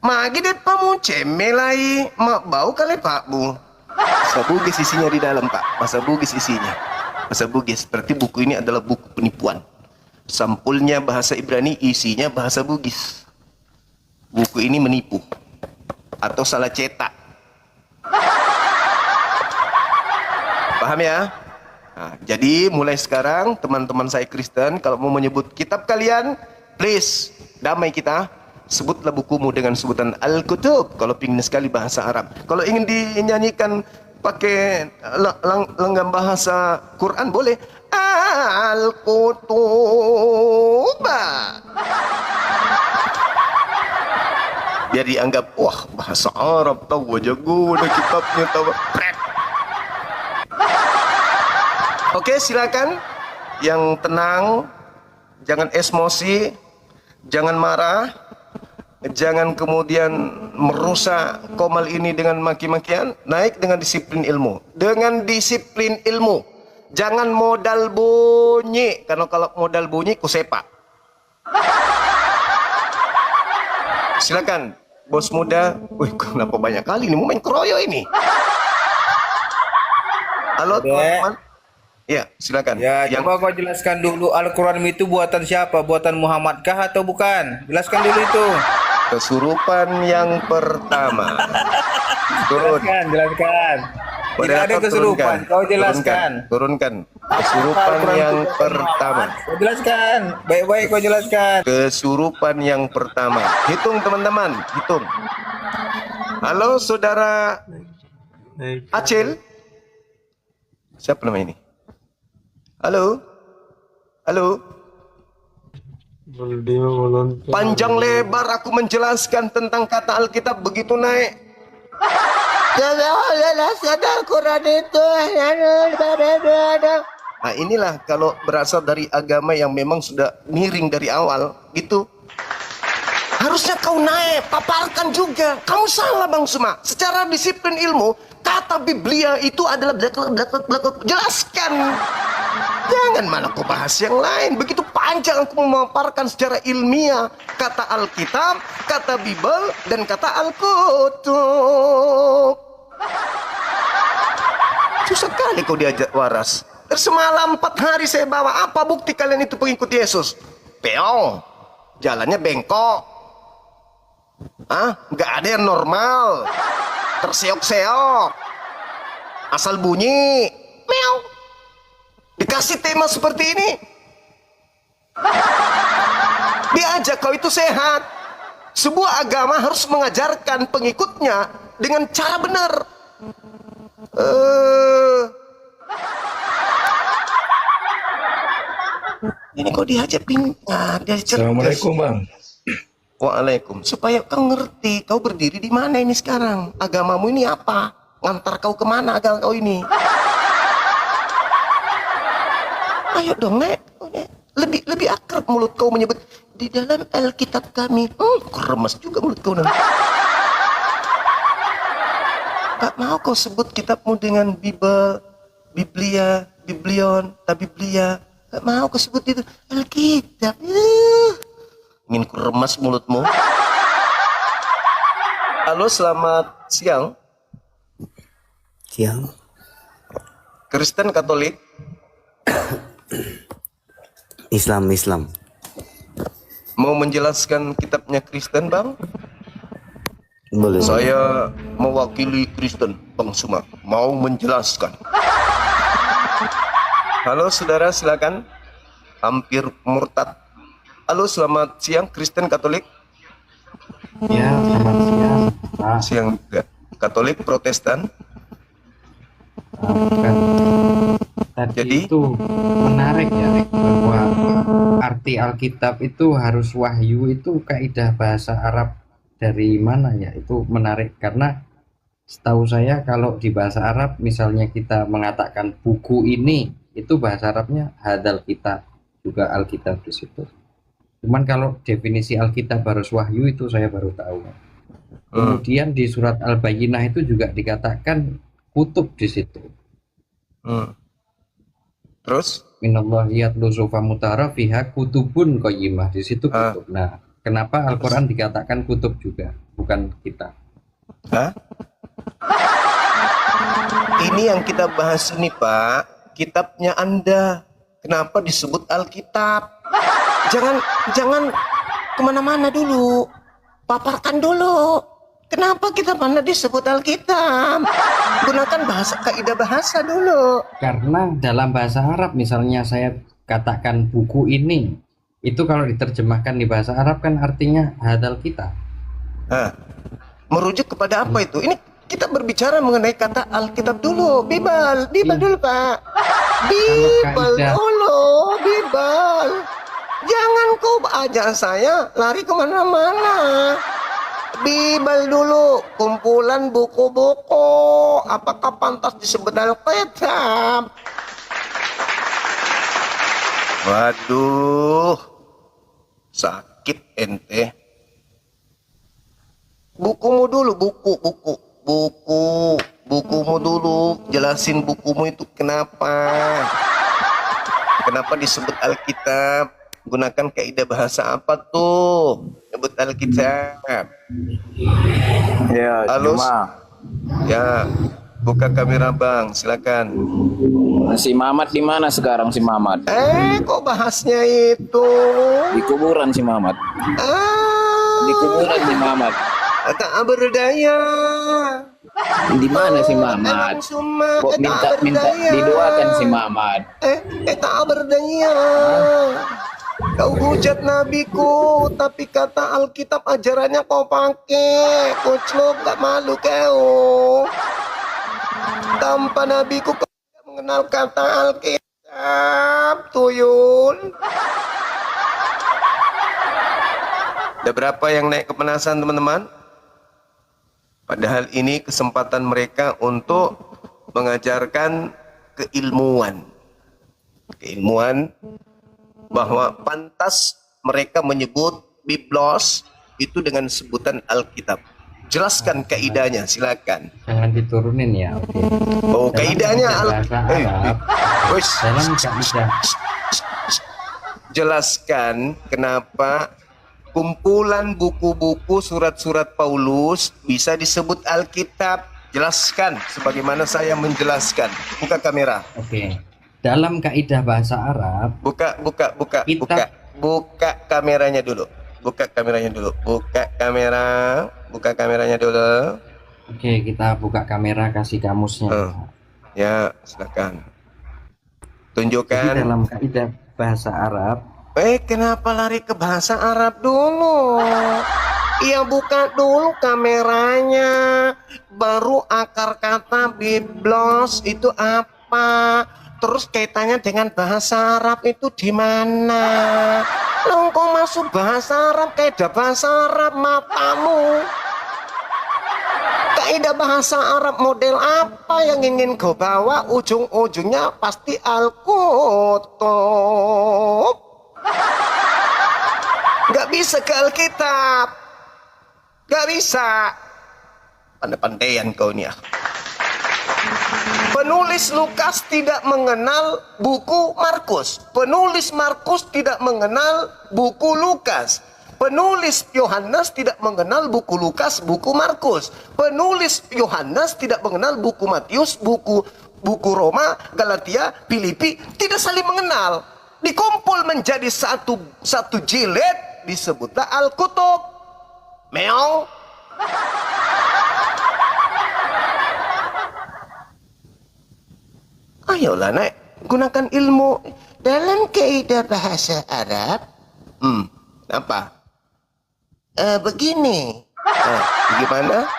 magi deh pamu cemelai, mak bau kali pak bu. Bahasa Bugis isinya di dalam pak. Bahasa Bugis isinya. Bahasa Bugis. Berarti buku ini adalah buku penipuan. Sampulnya bahasa Ibrani, isinya bahasa Bugis. Buku ini menipu atau salah cetak. Paham ya? Nah, jadi mulai sekarang teman-teman saya Kristen kalau mau menyebut kitab kalian, please damai kita, sebutlah bukumu dengan sebutan Al-Kutub kalau ingin sekali bahasa Arab. Kalau ingin dinyanyikan pakai lenggam bahasa Quran boleh, Al-Kutub. Biar dianggap, wah bahasa Arab tahu, jago ada kitabnya tahu. Oke, silakan yang tenang, jangan emosi, jangan marah, jangan kemudian merusak komal ini dengan maki-makian. Naik dengan disiplin ilmu, dengan disiplin ilmu. Jangan modal bunyi, karena kalau modal bunyi kusepak. Silakan bos muda. Wih, kenapa banyak kali ini mau main keroyo ini? Halo teman-teman. Ya, silakan. Ya, coba kau jelaskan dulu Al-Quran itu buatan siapa? Buatan Muhammad kah atau bukan? Jelaskan dulu itu. Kesurupan yang pertama. Turun. Jelaskan. Tidak ada kesurupan. Kau jelaskan. Turunkan. Kesurupan yang pertama. Kau jelaskan. Baik-baik kau jelaskan. Kesurupan yang pertama. Hitung teman-teman, hitung. Halo saudara Acil. Siapa nama ini? Halo. Halo. Panjang lebar aku menjelaskan tentang kata Alkitab begitu naik. Al-Quran itu. Nah inilah kalau berasal dari agama yang memang sudah miring dari awal gitu. Harusnya kau naik, paparkan juga. Kamu salah Bang Suma. Secara disiplin ilmu, kata Biblia itu adalah jelaskan. Jangan malah kau bahas yang lain. Begitu panjang aku memaparkan secara ilmiah kata Alkitab, kata Bible, dan kata Al-Kutub. Susah kali kau diajak waras. Semalam 4 hari saya bawa. Apa bukti kalian itu pengikut Yesus? Peong. Jalannya bengkok. Nggak ada yang normal. Terseok-seok. Asal bunyi. Meow. Dikasih tema seperti ini, diajak kau itu sehat. Sebuah agama harus mengajarkan pengikutnya dengan cara benar. Ini kau diajak pintar, diajak. Assalamualaikum Bang. Waalaikum. Supaya kau ngerti, kau berdiri di mana ini sekarang. Agamamu ini apa? Ngantar kau kemana agama kau ini? Ayo dong Nek, lebih akrab mulut kau menyebut di dalam Alkitab kami. Keremas juga mulut kau nanti. Gak mau kau sebut kitabmu dengan Bible, Biblia, Biblion, Tabiblia. Gak mau kau sebut itu Alkitab. Ingin keremas mulutmu. Halo, selamat siang. Siang. Kristen, Katolik? Islam. Mau menjelaskan kitabnya Kristen, Bang? Boleh. Saya mewakili Kristen, Bang Suma. Mau menjelaskan. Halo, saudara, silakan. Hampir murtad. Halo, selamat siang, Kristen, Katolik? Ya, selamat siang. Siang juga. Katolik, Protestan? Bukan. Tadi Jadi? itu menarik ya, Rek, bahwa arti Alkitab itu harus wahyu, itu kaidah bahasa Arab dari mana ya? Itu menarik karena setahu saya kalau di bahasa Arab misalnya kita mengatakan buku ini, itu bahasa Arabnya hadal kitab, juga Alkitab di situ. Cuman kalau definisi Alkitab harus wahyu itu saya baru tahu. Kemudian di surat Al-Bayyinah itu juga dikatakan kutub di situ. Terus? Minallahi yatlu sufa mutara fiha kutubun qayyimah, di situ kutub. Nah, kenapa Al-Qur'an dikatakan kutub juga, bukan kitab? Ini yang kita bahas ini, Pak. Kitabnya Anda. Kenapa disebut Alkitab? Jangan kemana-mana dulu. Paparkan dulu. Kenapa kita mana disebut Alkitab? Gunakan kaidah bahasa dulu. Karena dalam bahasa Arab misalnya saya katakan buku ini, itu kalau diterjemahkan di bahasa Arab kan artinya hadal kitab. Merujuk kepada apa itu? Ini kita berbicara mengenai kata Alkitab dulu. Bible dulu, Pak. Bible dulu, Bible. Jangan kau ajak saya lari kemana-mana. Bible dulu, kumpulan buku-buku. Apakah pantas disebut Alkitab? Waduh, sakit ente. Bukumu dulu, bukumu dulu. Jelasin bukumu itu kenapa disebut Alkitab. Gunakan kaidah bahasa apa tuh? Nyebut Alkitab. Ya, Halo. cuma Ya, buka kamera Bang, silakan. si Mamat di mana sekarang si Mamat? Kok bahasnya itu? Di kuburan si Mamat. Di kuburan si Mamat. Tak berdaya. Di mana si Mamat? Kok minta didoakan si Mamat? Tak berdaya. Kau hujat nabiku, tapi kata Alkitab ajarannya kau pakai. Kucluk, gak malu kau. Tanpa nabiku kau tidak mengenal kata Alkitab, tuyul. Ada berapa yang naik kepanasan teman-teman? Padahal ini kesempatan mereka untuk mengajarkan keilmuan. Keilmuan bahwa pantas mereka menyebut Biblos itu dengan sebutan Alkitab. Jelaskan kaidahnya, silakan. Jangan diturunin ya. Oke. Oh, kaidahnya bahasa Arab. Dalam kaidah jelaskan kenapa kumpulan buku-buku surat-surat Paulus bisa disebut Alkitab. Jelaskan sebagaimana saya menjelaskan. Buka kamera. Oke. Dalam kaidah bahasa Arab, Buka Kitab. buka kameranya dulu. Buka kameranya dulu. Buka kameranya dulu. oke, kita buka kamera kasih kamusnya. Ya, silakan. Jadi Tunjukkan. dalam kaidah bahasa Arab, Kenapa lari ke bahasa Arab dulu? Iya, buka dulu kameranya. Baru akar kata Biblos itu apa? Terus kaitannya dengan bahasa Arab itu di mana? Lo kok masuk bahasa Arab, kaidah bahasa Arab matamu? Kaidah bahasa Arab model apa yang ingin kau bawa? Ujung-ujungnya pasti Al-Kutub. Gak bisa ke Alkitab. Gak bisa. Pandai-pandaian kau nih. Penulis Lukas tidak mengenal buku Markus. Penulis Markus tidak mengenal buku Lukas. Penulis Yohanes tidak mengenal buku Lukas, buku Markus. Penulis Yohanes tidak mengenal buku Matius, buku Roma, Galatia, Filipi, tidak saling mengenal. Dikumpul menjadi satu jilid, disebutlah Al-Kutub. Meong. Ayolah naik, gunakan ilmu dalam kaidah bahasa Arab. Apa? Begini. Gimana?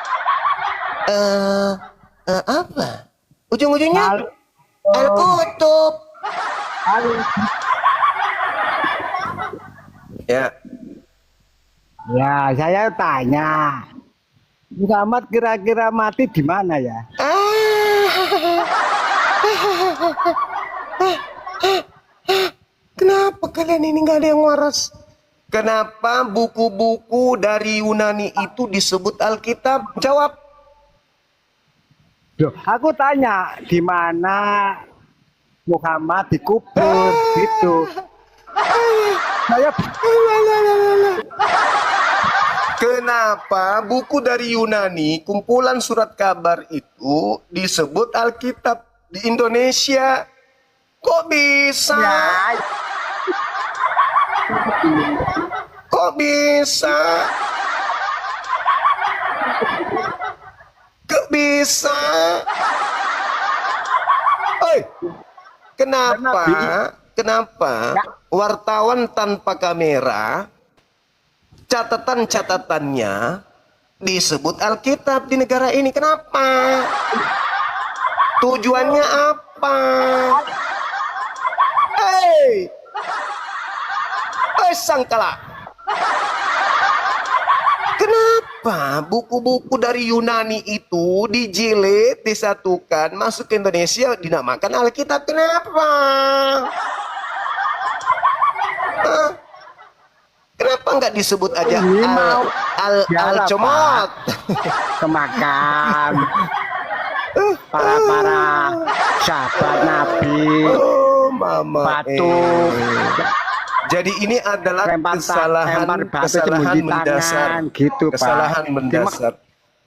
Apa? Ujung-ujungnya Al-Kutub. Ya. Ya, saya tanya. Muhammad kira-kira mati di mana ya? Kenapa kalian ini nggak ada yang waras? Kenapa buku-buku dari Yunani itu disebut Alkitab? Jawab. Duh, aku tanya di mana Muhammad dikubur gitu. Saya Kenapa buku dari Yunani, kumpulan surat kabar itu disebut Alkitab di Indonesia? Kok bisa? Kok bisa? Kok bisa? Oi, kenapa wartawan tanpa kamera catatan-catatannya disebut Alkitab di negara ini? Kenapa? Tujuannya apa? Hei sangkala, kenapa buku-buku dari Yunani itu dijilid, disatukan, masuk ke Indonesia dinamakan Alkitab? Kenapa? Kenapa nggak disebut aja Al-Comot? ke makam para sahabat Nabi, patung. Jadi ini adalah kesalahan mendasar, gitu, Pak. kesalahan mendasar.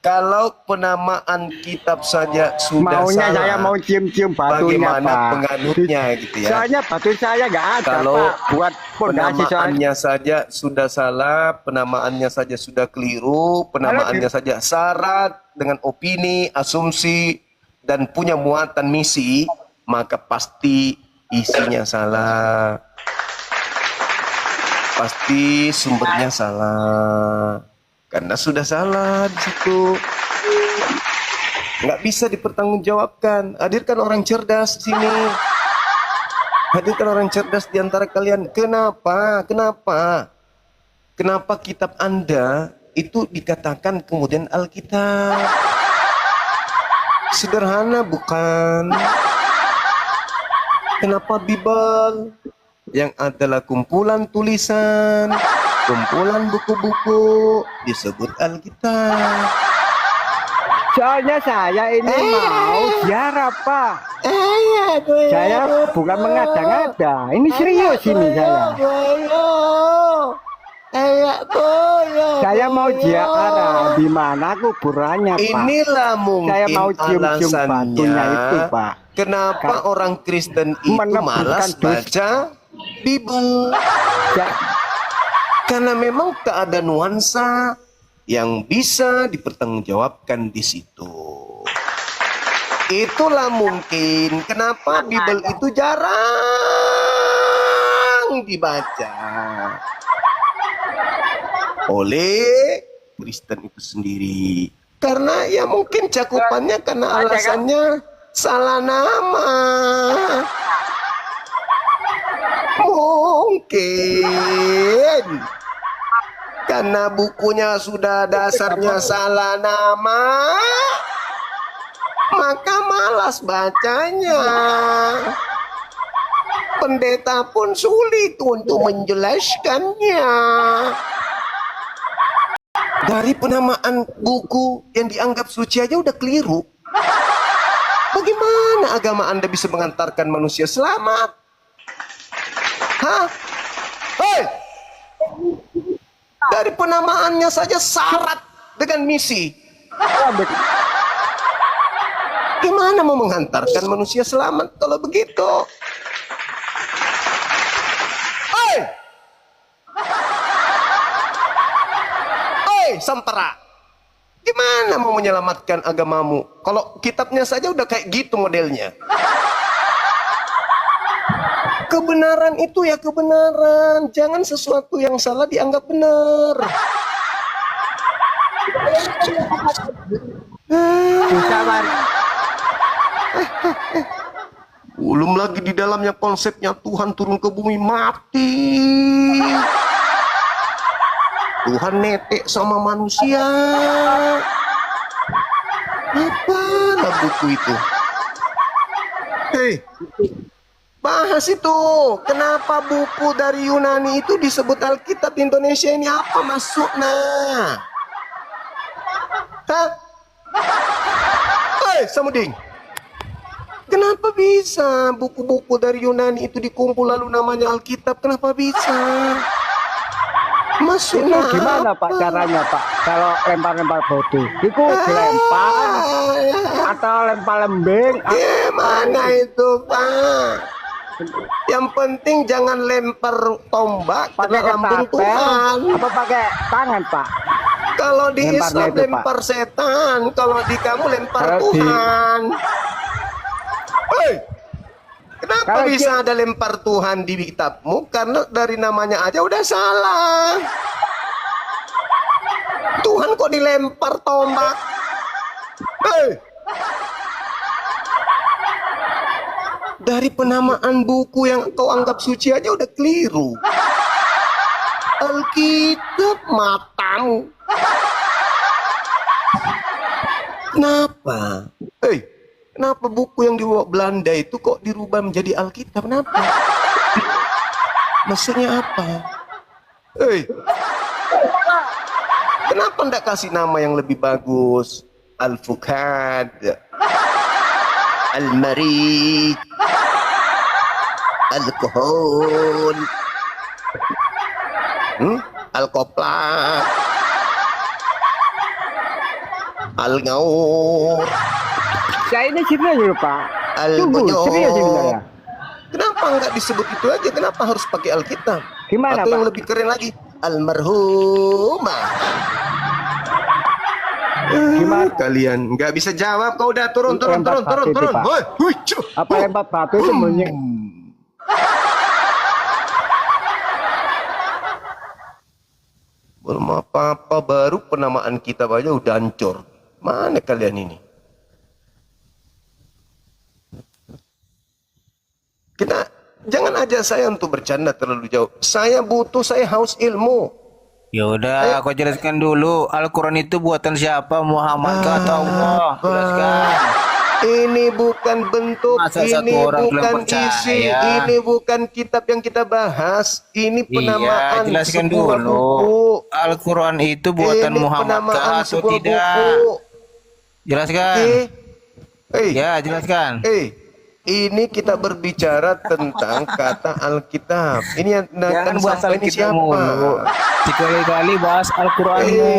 Kalau penamaan kitab saja sudah Maunya salah, saya mau cium-cium batunya, bagaimana Pak. penganutnya gitu ya? Soalnya batu saya nggak ada, Kalau Pak. Buat pondasi soalnya. penamaannya saja sudah salah, penamaannya saja sudah keliru, penamaannya saja syarat dengan opini, asumsi, dan punya muatan misi, maka pasti isinya salah. pasti sumbernya salah. Karena sudah salah di situ. Nggak bisa dipertanggungjawabkan. Hadirkan orang cerdas di sini. Hadirkan orang cerdas di antara kalian. Kenapa? Kenapa kitab Anda itu dikatakan kemudian Alkitab? Sederhana bukan? Kenapa Bible yang adalah kumpulan tulisan, kumpulan buku-buku disebut Alkitab? Soalnya saya ini mau ziarah, Pak. Saya bukan mengada-ngada. Ini serius ini saya. Saya mau ziarah di mana kuburannya, Pak. Inilah mungkin Saya mau cium-cium batunya itu, Pak. Kenapa orang Kristen itu malas baca Bible? Karena memang tak ada nuansa yang bisa dipertanggungjawabkan di situ. Itulah mungkin kenapa Bible itu jarang dibaca oleh Kristen itu sendiri. Karena ya mungkin cakupannya karena alasannya salah nama. Mungkin karena bukunya sudah dasarnya salah nama, maka malas bacanya. Pendeta pun sulit untuk menjelaskannya. Dari penamaan buku yang dianggap suci aja udah keliru. Bagaimana agama Anda bisa mengantarkan manusia selamat? Hah? Hei! Dari penamaannya saja syarat dengan misi. Gimana mau menghantarkan manusia selamat kalau begitu? Hei! Hei, Sampara! Gimana mau menyelamatkan agamamu kalau kitabnya saja udah kayak gitu modelnya? Kebenaran itu ya kebenaran, jangan sesuatu yang salah dianggap benar. Belum lagi di dalamnya konsepnya Tuhan turun ke bumi mati. Tuhan netek sama manusia. Apalah buku itu? Hei, bahas itu. Kenapa buku dari Yunani itu disebut Alkitab Indonesia ini? Apa maksudnya? Hah? Hei, Samuding. Kenapa bisa buku-buku dari Yunani itu dikumpul lalu namanya Alkitab? Kenapa bisa? Maksudnya Itu gimana Pak caranya Pak? Kalau lempar-lempar batu, itu dilempar atau lempar lembing? Gimana itu Pak? Yang penting jangan lempar tombak ke Pakai lambung ketapel Tuhan. apa pakai tangan Pak? Kalau di Lemparnya Islam itu, lempar setan, kalau di kamu lempar Kalau di- Tuhan. Hei, kenapa Kalau bisa ada lempar Tuhan di kitabmu? Karena dari namanya aja udah salah. Tuhan kok dilempar tombak? Hei, dari penamaan buku yang kau anggap suci aja udah keliru. Alkitab matamu. Kenapa? Hei, kenapa buku yang dibawa Belanda itu kok dirubah menjadi Alkitab? Kenapa? Maksudnya apa? Hei, kenapa ndak kasih nama yang lebih bagus? Al-Fuqad, Al-Mari, Al-Kohol, Al-Kopla, Al-Ngaur, Saya ini serius loh Pak. Sungguh Al-Bunyo. serius ini saya. Kenapa nggak disebut itu aja? Kenapa harus pakai Alkitab? Gimana, Atau yang Pak? lebih keren lagi, Almarhumah. Gimana? Kalian nggak bisa jawab? Kau udah turun. Lempar batu itu, Pak. Woi, hui, cuh. Apa lempar batu itu Belum apa-apa, baru penamaan kitab aja udah hancur. Mana kalian ini? Kita jangan aja saya untuk bercanda terlalu jauh. Saya haus ilmu. Ya udah, kau jelaskan dulu. Al-Quran itu buatan siapa? Muhammad kah atau Allah? Jelaskan. Ini bukan bentuk, Masa ini satu orang bukan belum isi, percaya? ini bukan kitab yang kita bahas. Ini penamaan Iya, jelaskan sebuah dulu. buku. Al-Quran itu buatan Ini Muhammad kah penamaan atau sebuah tidak? buku. Jelaskan. Ya, jelaskan. Ini kita berbicara tentang kata Alkitab. Ini yang Jangan bahas sampai ini Alkitab siapa? mulu. Sekali-kali bahas Al-Quranmu.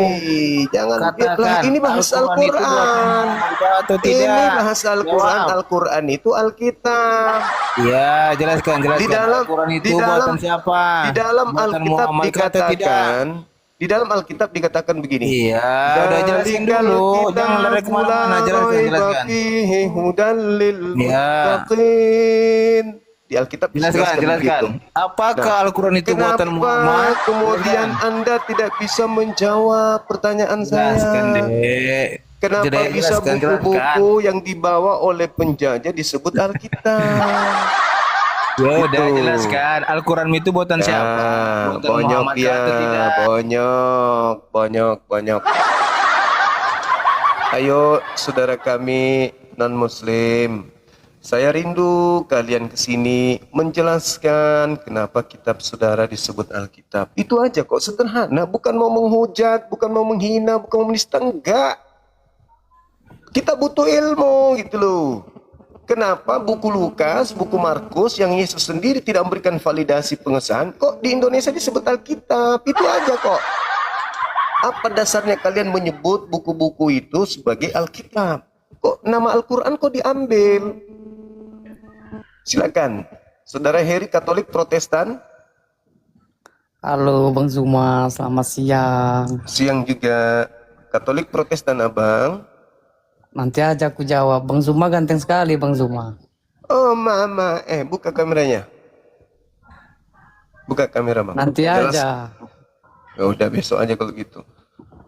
Jangan Katakan, ini bahas Al-Quran itu buatan Al-Quran. Muhammad kah atau Ini tidak? bahas Al-Quran. Jawab. Al-Quran itu Alkitab. Ya, jelaskan. Al-Quran itu buatan siapa? Di dalam Buatan Alkitab Muhammad kah atau tidak? dikatakan, di dalam Alkitab dikatakan begini. Iya, udah jelasin dulu. Jangan lari kemana-mana. Jelaskan. Fihi hudan lil Ya. muttaqin. Di Alkitab Jelaskan. begitu. Apakah Al-Quran itu buatan Kenapa Muhammad? kemudian Anda tidak bisa menjawab pertanyaan Jelaskan, saya? Dek. Kenapa Jadi, bisa jelaskan. buku-buku yang dibawa oleh penjajah disebut Alkitab? Ya udah Gitu. jelaskan. Al-Quran itu buatan siapa? Buatan Bonyok Muhammad ya, atau tidak? bonyok. Ayo saudara kami non-muslim, saya rindu kalian kesini menjelaskan kenapa kitab saudara disebut Alkitab. Itu aja kok, sederhana, bukan mau menghujat, bukan mau menghina, bukan mau menista, enggak. Kita butuh ilmu gitu loh. Kenapa buku Lukas, buku Markus yang Yesus sendiri tidak memberikan validasi pengesahan, kok di Indonesia disebut Alkitab? Itu aja kok. Apa dasarnya kalian menyebut buku-buku itu sebagai Alkitab? Kok nama Al-Quran kok diambil? Silakan, Saudara Heri, Katolik Protestan. Halo Bang Zuma, selamat siang. Siang juga, Katolik Protestan abang. Nanti aja aku jawab. Bang Zuma ganteng sekali Bang Zuma. Oh mama, buka kameranya. Buka kamera bang. Nanti Jelas. aja. Ya udah besok aja kalau gitu.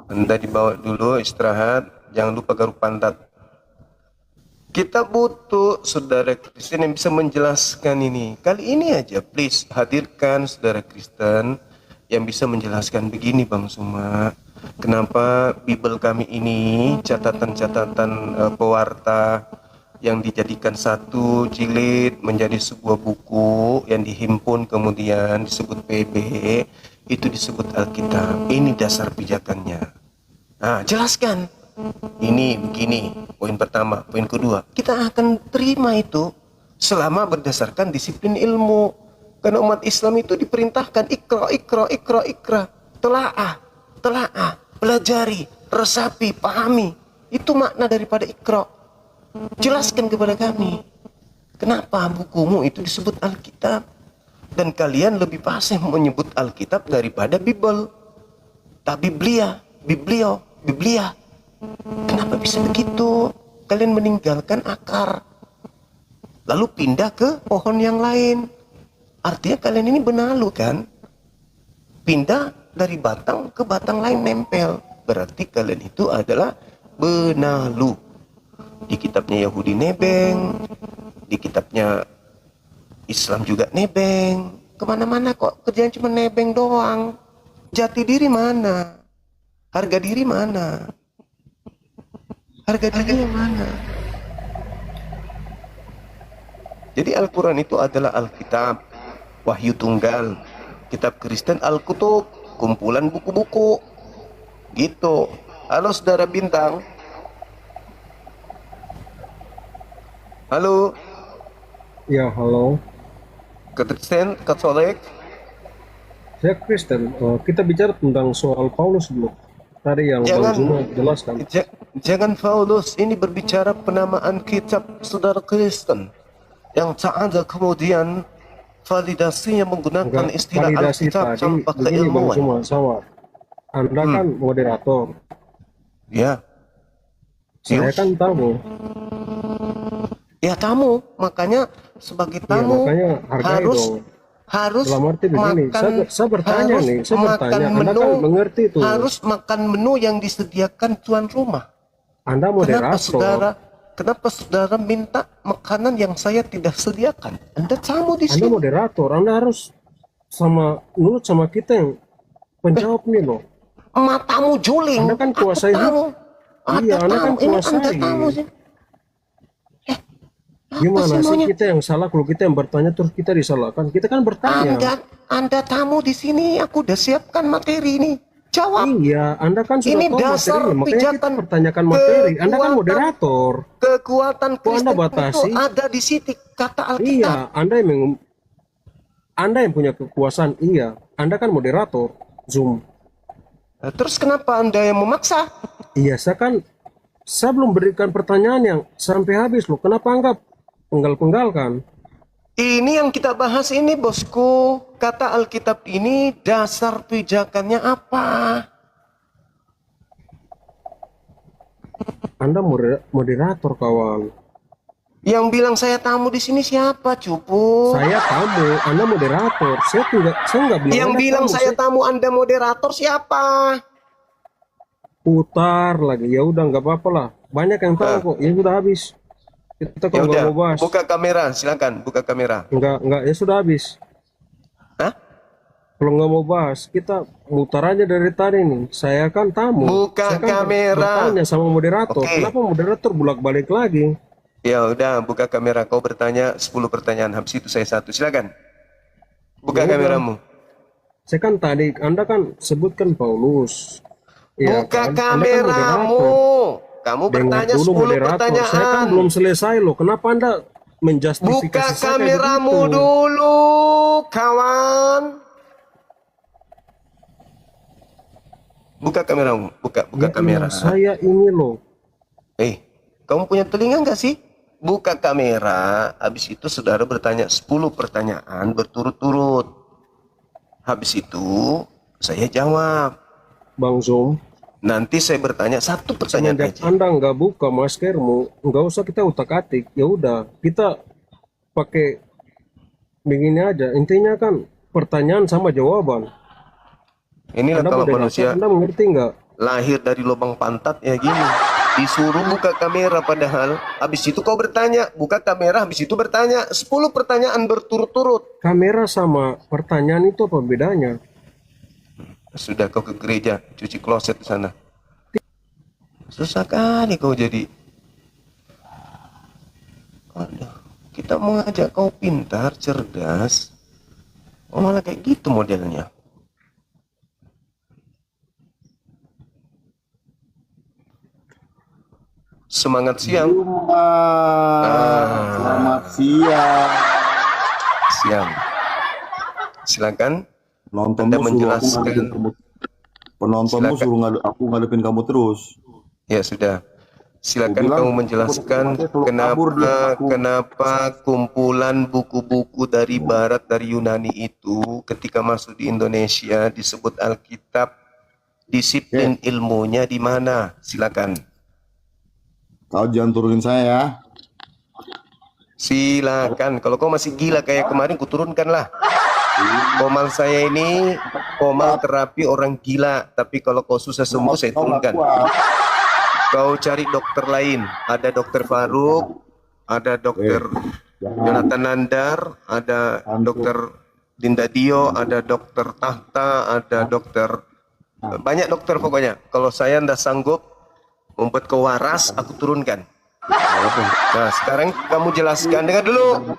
Anda dibawa dulu istirahat, jangan lupa garuk pantat. Kita butuh saudara Kristen yang bisa menjelaskan ini. Kali ini aja please hadirkan saudara Kristen yang bisa menjelaskan begini Bang Suma. Kenapa Bible kami ini catatan-catatan pewarta yang dijadikan satu jilid menjadi sebuah buku yang dihimpun kemudian disebut PB, itu disebut Alkitab. Ini dasar pijakannya. Nah, jelaskan. Ini begini, poin pertama. Poin kedua, kita akan terima itu selama berdasarkan disiplin ilmu. Karena umat Islam itu diperintahkan ikra, telaah, pelajari, resapi, pahami. Itu makna daripada ikra. Jelaskan kepada kami, kenapa bukumu itu disebut Alkitab? Dan kalian lebih fasih menyebut Alkitab daripada Bible. Tak Biblia. Kenapa bisa begitu? Kalian meninggalkan akar, lalu pindah ke pohon yang lain. Artinya kalian ini benalu kan? Pindah dari batang ke batang lain nempel. Berarti kalian itu adalah benalu. Di kitabnya Yahudi nebeng, di kitabnya Islam juga nebeng. Kemana-mana kok kerjaan cuma nebeng doang. Jati diri mana? Harga diri mana? Harga diri mana? Jadi Al-Quran itu adalah Alkitab, wahyu tunggal. Kitab Kristen Al-Kutub, kumpulan buku-buku. Gitu. Halo saudara Bintang. Halo. Ya, halo. Kristen, Katolik. Saya Kristen. Kita bicara tentang soal Paulus dulu. Tadi yang Bang Zuma jelaskan. Jangan Paulus, ini berbicara penamaan kitab saudara Kristen yang tak ada kemudian validasinya menggunakan istilah Validasi Alkitab tadi, tanpa begini Bang Zuma, keilmuan. sama. Anda kan moderator. Ya. Saya kan tamu. Ya tamu, makanya sebagai Ya, tamu makanya hargai harus dong. harus Dalam arti begini, saya bertanya harus nih, saya makan bertanya, Anda menu, kan mengerti itu. harus makan menu yang disediakan tuan rumah. Anda moderator. Kenapa saudara minta makanan yang saya tidak sediakan? Anda tamu di Anda sini. moderator, Anda harus nurut sama kita yang penjawab nih loh. Matamu juling. Anda kan Aku kuasai tamu. Iya, Anda kan Ini Anda kuasai. tamu sih. Gimana sih maunya? kita yang salah kalau kita yang bertanya terus kita disalahkan? Kita kan bertanya. Anda tamu di sini. Aku udah siapkan materi ini. Jawab. Iya, Anda kan sudah Ini tahu dasar materinya, makanya kita pijakan pertanyakan materi. Anda kan kekuatan. moderator. Kekuatan Kok Anda Kristen itu batasi? ada di sini. Kata Alkitab. Iya, Anda yang punya kekuasaan. Iya, Anda kan moderator Zoom. Nah, terus kenapa Anda yang memaksa? Iya, saya belum berikan pertanyaan yang sampai habis loh. Kenapa anggap penggal-penggalkan? Ini yang kita bahas ini, bosku. Kata Alkitab ini dasar pijakannya apa? Anda moderator, kawan. Yang bilang saya tamu di sini siapa, cupu? Saya tamu, Anda moderator. Saya nggak bilang. Yang Anda bilang tamu. saya tamu, Anda moderator siapa? Putar lagi. Ya udah, nggak apa-apa lah. Banyak yang tahu kok. Ya sudah habis. Kita Ya kalau udah, nggak mau bahas. buka kamera, silakan buka kamera. Enggak, ya sudah habis. Hah? Kalau nggak mau bahas, kita mutar aja dari tadi nih. Saya kan tamu. Buka Saya kan kamera. bertanya sama moderator. Oke. Kenapa moderator bolak-balik lagi? Ya udah, buka kamera. Kau bertanya 10 pertanyaan, habis itu saya satu. Silakan. Buka Ya udah. kameramu. Saya kan tadi, Anda kan sebutkan Paulus. Ya, Buka kan? Anda kan kameramu. moderator. Kamu Dengar bertanya dulu 10 moderator. pertanyaan. Saya kan belum selesai loh. Kenapa Anda menjustifikasi Buka saya kayak kameramu begitu? dulu, kawan. Buka kameramu, buka Ya, kamera. saya ini loh. Kamu punya telinga nggak sih? Buka kamera, habis itu saudara bertanya 10 pertanyaan berturut-turut. Habis itu saya jawab. Bang Zoom, Nanti saya bertanya satu pertanyaan semenjak aja. Anda nggak buka maskermu, nggak usah kita utak-atik. Ya udah, kita pakai begini aja. Intinya kan pertanyaan sama jawaban. Inilah Anda kalau moderator, manusia Anda mengerti nggak? lahir dari lubang pantat ya gini. Disuruh buka kamera padahal habis itu kau bertanya, buka kamera habis itu bertanya 10 pertanyaan berturut-turut. Kamera sama pertanyaan itu apa bedanya? Sudah kau ke gereja, cuci kloset di sana. Susah kali kau jadi. Aduh, kita mau ngajak kau pintar, cerdas. Oh malah kayak gitu modelnya. Semangat siang. Selamat siang. Siang. Silakan. Penontonmu Anda suruh aku menjelaskan. ngadepin kamu. Penontonmu Silakan. suruh aku ngadepin kamu terus. Ya sudah. Silakan Gua bilang, kamu menjelaskan kalau kabur dia, kenapa kumpulan buku-buku dari Barat dari Yunani itu ketika masuk di Indonesia disebut Alkitab, disiplin ilmunya di mana? Silakan. Kau jangan turunin saya ya. Silakan. Kalau kau masih gila kayak kemarin, kuturunkanlah. Komal saya ini komal terapi orang gila, tapi kalau kau susah sembuh saya turunkan. Kau cari dokter lain. Ada dokter Faruk, ada dokter Jonathan Nandar, ada dokter Dinda Dio, ada dokter Tahta, ada dokter banyak dokter pokoknya. Kalau saya ndak sanggup membuat kau waras, aku turunkan. Nah, sekarang kamu jelaskan, dengar dulu.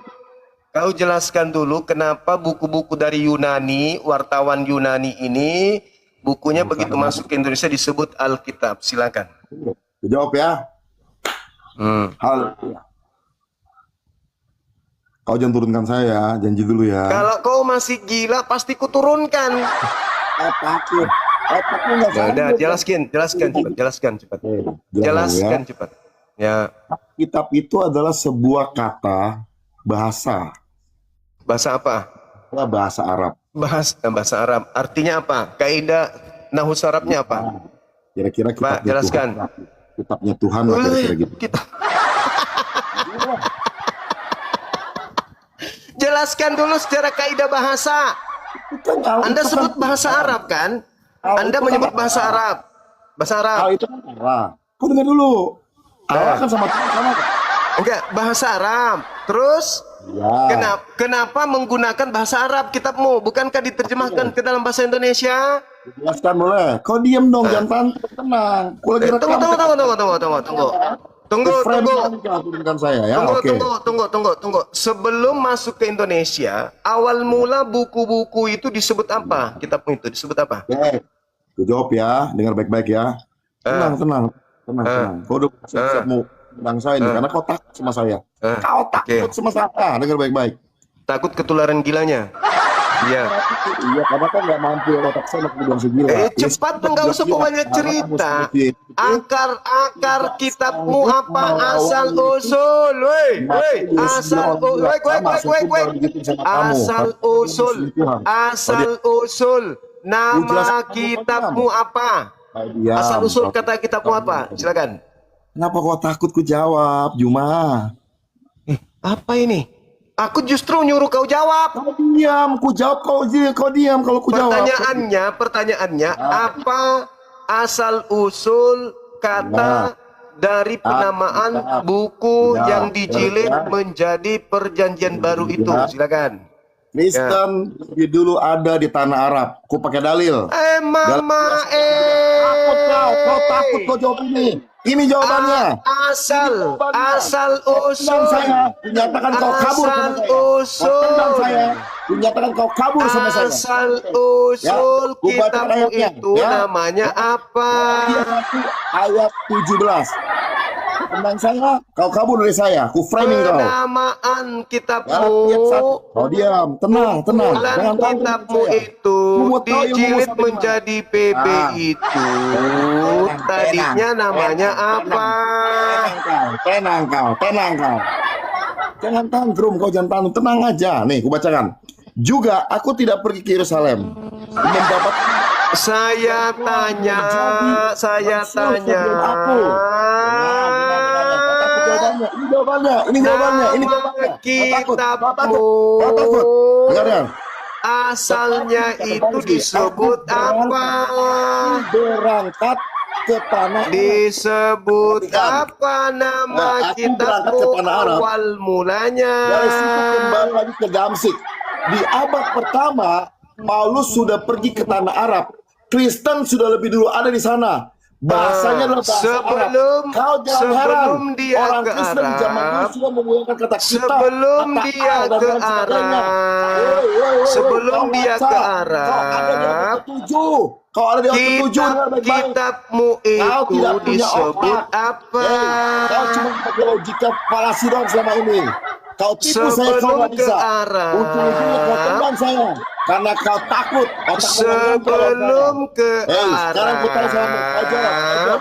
Kau jelaskan dulu kenapa buku-buku dari Yunani, wartawan Yunani ini bukunya begitu masuk ke Indonesia disebut Alkitab. Silakan. Jawab ya. Hal. Kau jangan turunkan saya ya, janji dulu ya. Kalau kau masih gila, pasti kuturunkan. Takut. Ya udah, jelaskan cepat. Jelaskan cepat. Ya. Kitab itu adalah sebuah kata bahasa. Bahasa apa? Bahasa Arab. Bahasa Arab. Artinya apa? Kaidah nahwu Arabnya apa? Kira-kira Pak, jelaskan. Kitabnya Tuhan lah kira-kira gitu. jelaskan dulu secara kaidah bahasa. Anda sebut bahasa Arab kan? Anda menyebut bahasa Arab. Bahasa Arab. Itu kan Allah. Kau dengar dulu. Allah kan sama kan? Enggak, bahasa Arab. Terus Ya. kenapa menggunakan bahasa Arab kitabmu? Bukankah diterjemahkan ke dalam bahasa Indonesia? Jelaskan boleh. Kau diam dong, jangan tenang. Kau lagi rekam. Tunggu. Saya ya. Oke. Tunggu. Sebelum masuk ke Indonesia, awal mula buku-buku itu disebut apa? Kitabmu itu disebut apa? Oke. Aku jawab ya, dengar baik-baik ya. Tenang. Kau udah siap-siap mau tentang saya ini karena kau takut sama saya. Kau takut sama saya. Dengar baik-baik. Takut ketularan gilanya. Iya. Iya, karena kan nggak mampu otak saya kemudian segila. Cepat, nggak usah kau banyak cerita. Akar kitabmu apa? Asal usul, asal usul. Nama kitabmu apa? Asal usul kata kitabmu apa? Silakan. Kenapa kau takut ku jawab, Juma? Apa ini? Aku justru nyuruh kau jawab. Kau diam, ku jawab kau diam kalau ku jawab. Pertanyaannya apa asal usul kata dari penamaan buku yang dijilid menjadi Perjanjian Baru itu? Silakan. Kristen lebih dulu ada di tanah Arab. Ku pakai dalil. Kau takut kau jawab ini. Ini jawabannya. Asal usul. Saya menyatakan kau kabur sama saya. Menyatakan kau kabur sama saya. Asal usul kitabmu itu namanya apa? Ayat 17. Tentang saya, kau kabur dari saya. Ku framing kau. Penamaan kitabmu. Kau diam, tenang. Bulan kitabmu itu dijilid menjadi PB itu. Tadinya namanya apa? Tenang kau. Jangan tantrum, kau jangan tantrum. Tenang aja. Nih, ku bacakan. Juga aku tidak pergi ke Yerusalem mendapat. Saya tanya. Ini jawabannya. Kitabmu asalnya itu disebut apa? Berangkat ke tanah. Disebut apa nama kitabmu awal mulanya? Dari situ kembali lagi ke Damsik. Di abad pertama, Paulus sudah pergi ke tanah Arab. Kristen sudah lebih dulu ada di sana. Bahasanya adalah bahasa Arab. Kau jangan heran. Orang Kristen di zaman dulu sudah menggunakan kata kita. Sebelum dia ke Arab, kau ada di kitabmu itu disebut apa? Kau cuma pakai logika falasi doang selama ini. Kau tipu saya, kau nggak bisa. Ujung-ujungnya kau tendang saya. Karena kau takut. Sebelum ke Arab. Sekarang ku tanya sama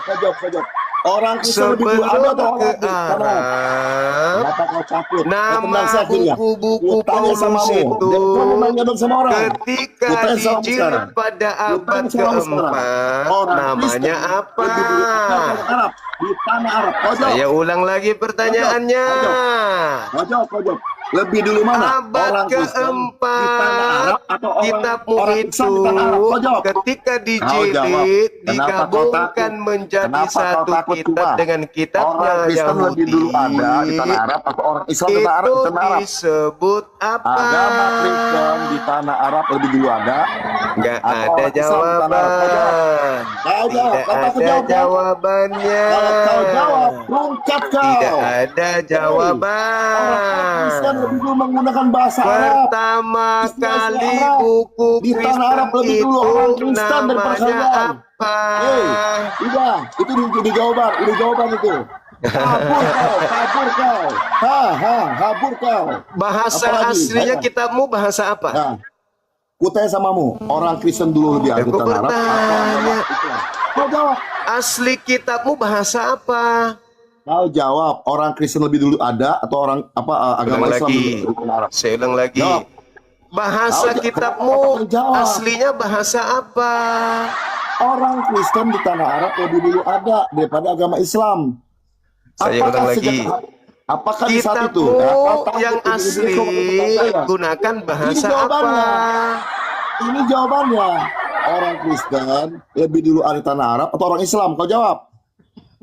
kau jawab. Orang Kristen lebih dulu ada atau orang kenapa kau takut? Nama buku-buku Paulus itu ketika dijilid pada abad keempat namanya apa? Di tanah Arab. Saya ulang lagi pertanyaannya. Kau jawab. Lebih dulu mana? Abad keempat kitabmu itu ketika dijilid digabungkan menjadi satu kitab dengan kitabnya Yahudi. Dulu ada di tanah Arab atau orang Islam di tanah Arab? Itu disebut apa? Agama Kristen di tanah Arab lebih dulu ada. Nggak ada jawaban. Tidak ada jawabannya. Kalau kau jawab, lengkap kau. Tidak ada jawaban. Kristen lebih dulu menggunakan bahasa Arab. Pertama kali buku di tanah Arab lebih Kristen dulu orang itu Kristen dan namanya persahabatan. apa? Udah, itu di jawaban itu. Kabur kau. Bahasa Apalagi? aslinya kitabmu bahasa apa? Nah, ku tanya samamu, orang Kristen dulu lebih ada di Aku tanah Arab. bertanya. Kau jawab. Asli kitabmu bahasa apa? Kau jawab, orang Kristen lebih dulu ada atau orang agama Islam lebih dulu di tanah Arab? Saya ulang lagi. Jawab. Bahasa kitabmu aslinya bahasa apa? Orang Kristen di tanah Arab lebih dulu ada daripada agama Islam. Saya ulang lagi. Apakah di saat itu Kitabmu yang asli gunakan Ini bahasa jawabannya. apa? Ini jawabannya. Orang Kristen lebih dulu ada di tanah Arab atau orang Islam? Kau jawab.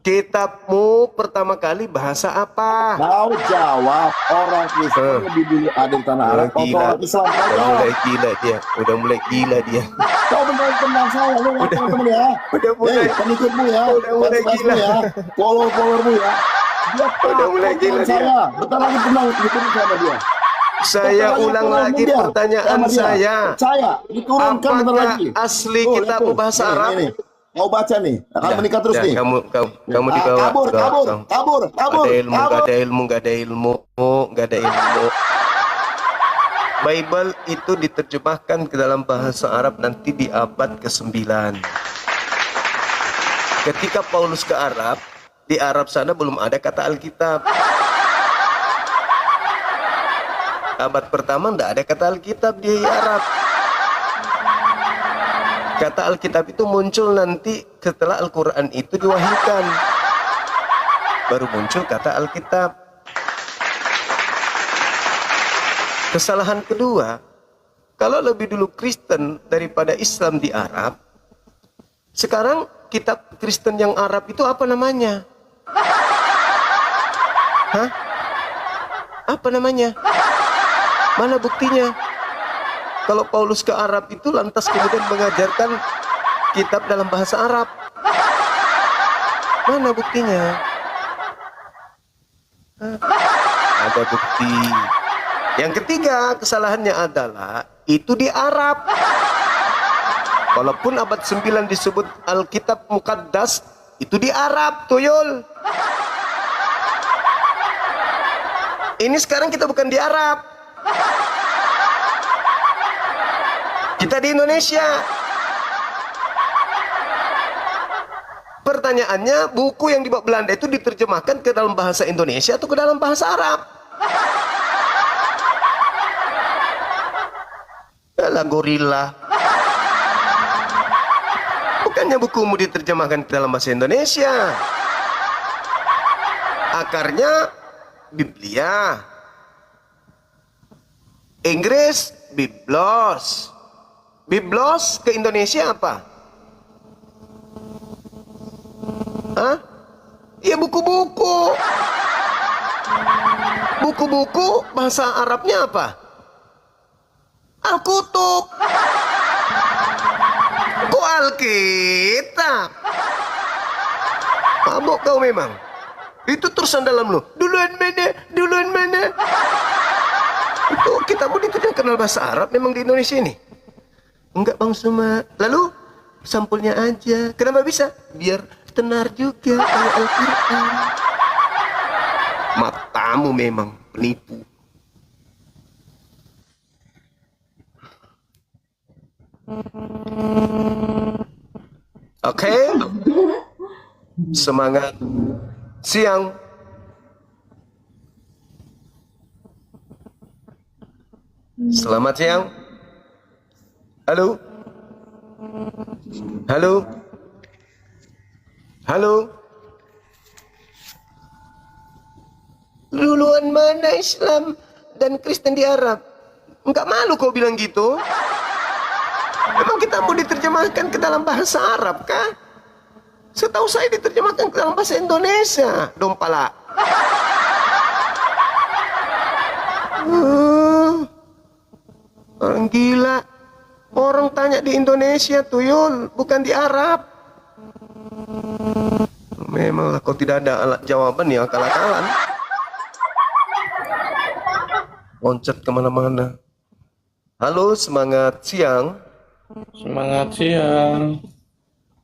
Kitabmu pertama kali bahasa apa? Kau jawab. Orang Kristen lebih dulu ada di tanah Arab atau orang Islam? Kau Udah jawab. mulai gila dia. Udah mulai gila dia. Kau benar-benar saya, lu nggak teman-teman ya. Udah mulai. Pengikutmu ya, Udah mulai fans-fansmu gila. ya, follower-followermu ya. Dia Udah mulai takut gila dengan dia. saya. Bentar lagi tenang, diturunkan sama dia. Saya ulang lagi pertanyaan saya. Saya diturunkan bentar Apakah lagi. asli Tuh, kitabmu itu. bahasa Nih, Arab? nih. Kau baca nih, akan Dah, menikah terus dah, nih. Kamu Ah, dibawa. kabur. Gak ada ilmu, gak ada ilmu. Bible itu diterjemahkan ke dalam bahasa Arab nanti di abad ke-9. Ketika Paulus ke Arab, di Arab sana belum ada kata Alkitab. Abad pertama tidak ada kata Alkitab di Arab. Kata Alkitab itu muncul nanti setelah Al-Quran itu diwahyukan. Baru muncul kata Alkitab. Kesalahan kedua, kalau lebih dulu Kristen daripada Islam di Arab, sekarang kitab Kristen yang Arab itu apa namanya? Hah? Apa namanya? Mana buktinya? Kalau Paulus ke Arab itu lantas kemudian mengajarkan kitab dalam bahasa Arab. Mana buktinya? Hah? Ada bukti. Yang ketiga, kesalahannya adalah itu di Arab. Walaupun abad 9 disebut Alkitab Mukaddas, itu di Arab, tuyul. Ini sekarang kita bukan di Arab. Kita di Indonesia. Pertanyaannya, buku yang dibawa Belanda itu diterjemahkan ke dalam bahasa Indonesia atau ke dalam bahasa Arab? Alah gorila. Bukannya bukumu diterjemahkan ke dalam bahasa Indonesia. Akarnya Biblia. Inggris Biblos. Biblos ke Indonesia apa? Hah? Ya buku-buku. Buku-buku bahasa Arabnya apa? Al-Kutub. Kok Alkitab? Mabuk kau memang. Itu tulisan dalam lu. Duluan mana? Itu kitabmu diterjemahkan dalam bahasa Arab memang di Indonesia ini? Enggak Bang Suma. Lalu sampulnya aja. Kenapa bisa? Biar tenar juga kayak Al-Quran. Matamu memang penipu. Oke. Semangat siang. Selamat siang. Halo. Halo. Halo. Duluan mana Islam dan Kristen di Arab? Enggak malu kau bilang gitu? Memang kita mau diterjemahkan ke dalam bahasa Arab kah? Setahu saya diterjemahkan ke dalam bahasa Indonesia, dompala. Orang gila. Orang tanya di Indonesia, tuyul, bukan di Arab. Memanglah kau tidak ada alat jawaban ya, akal-akalan. Loncat kemana-mana. Halo, semangat siang. Semangat siang.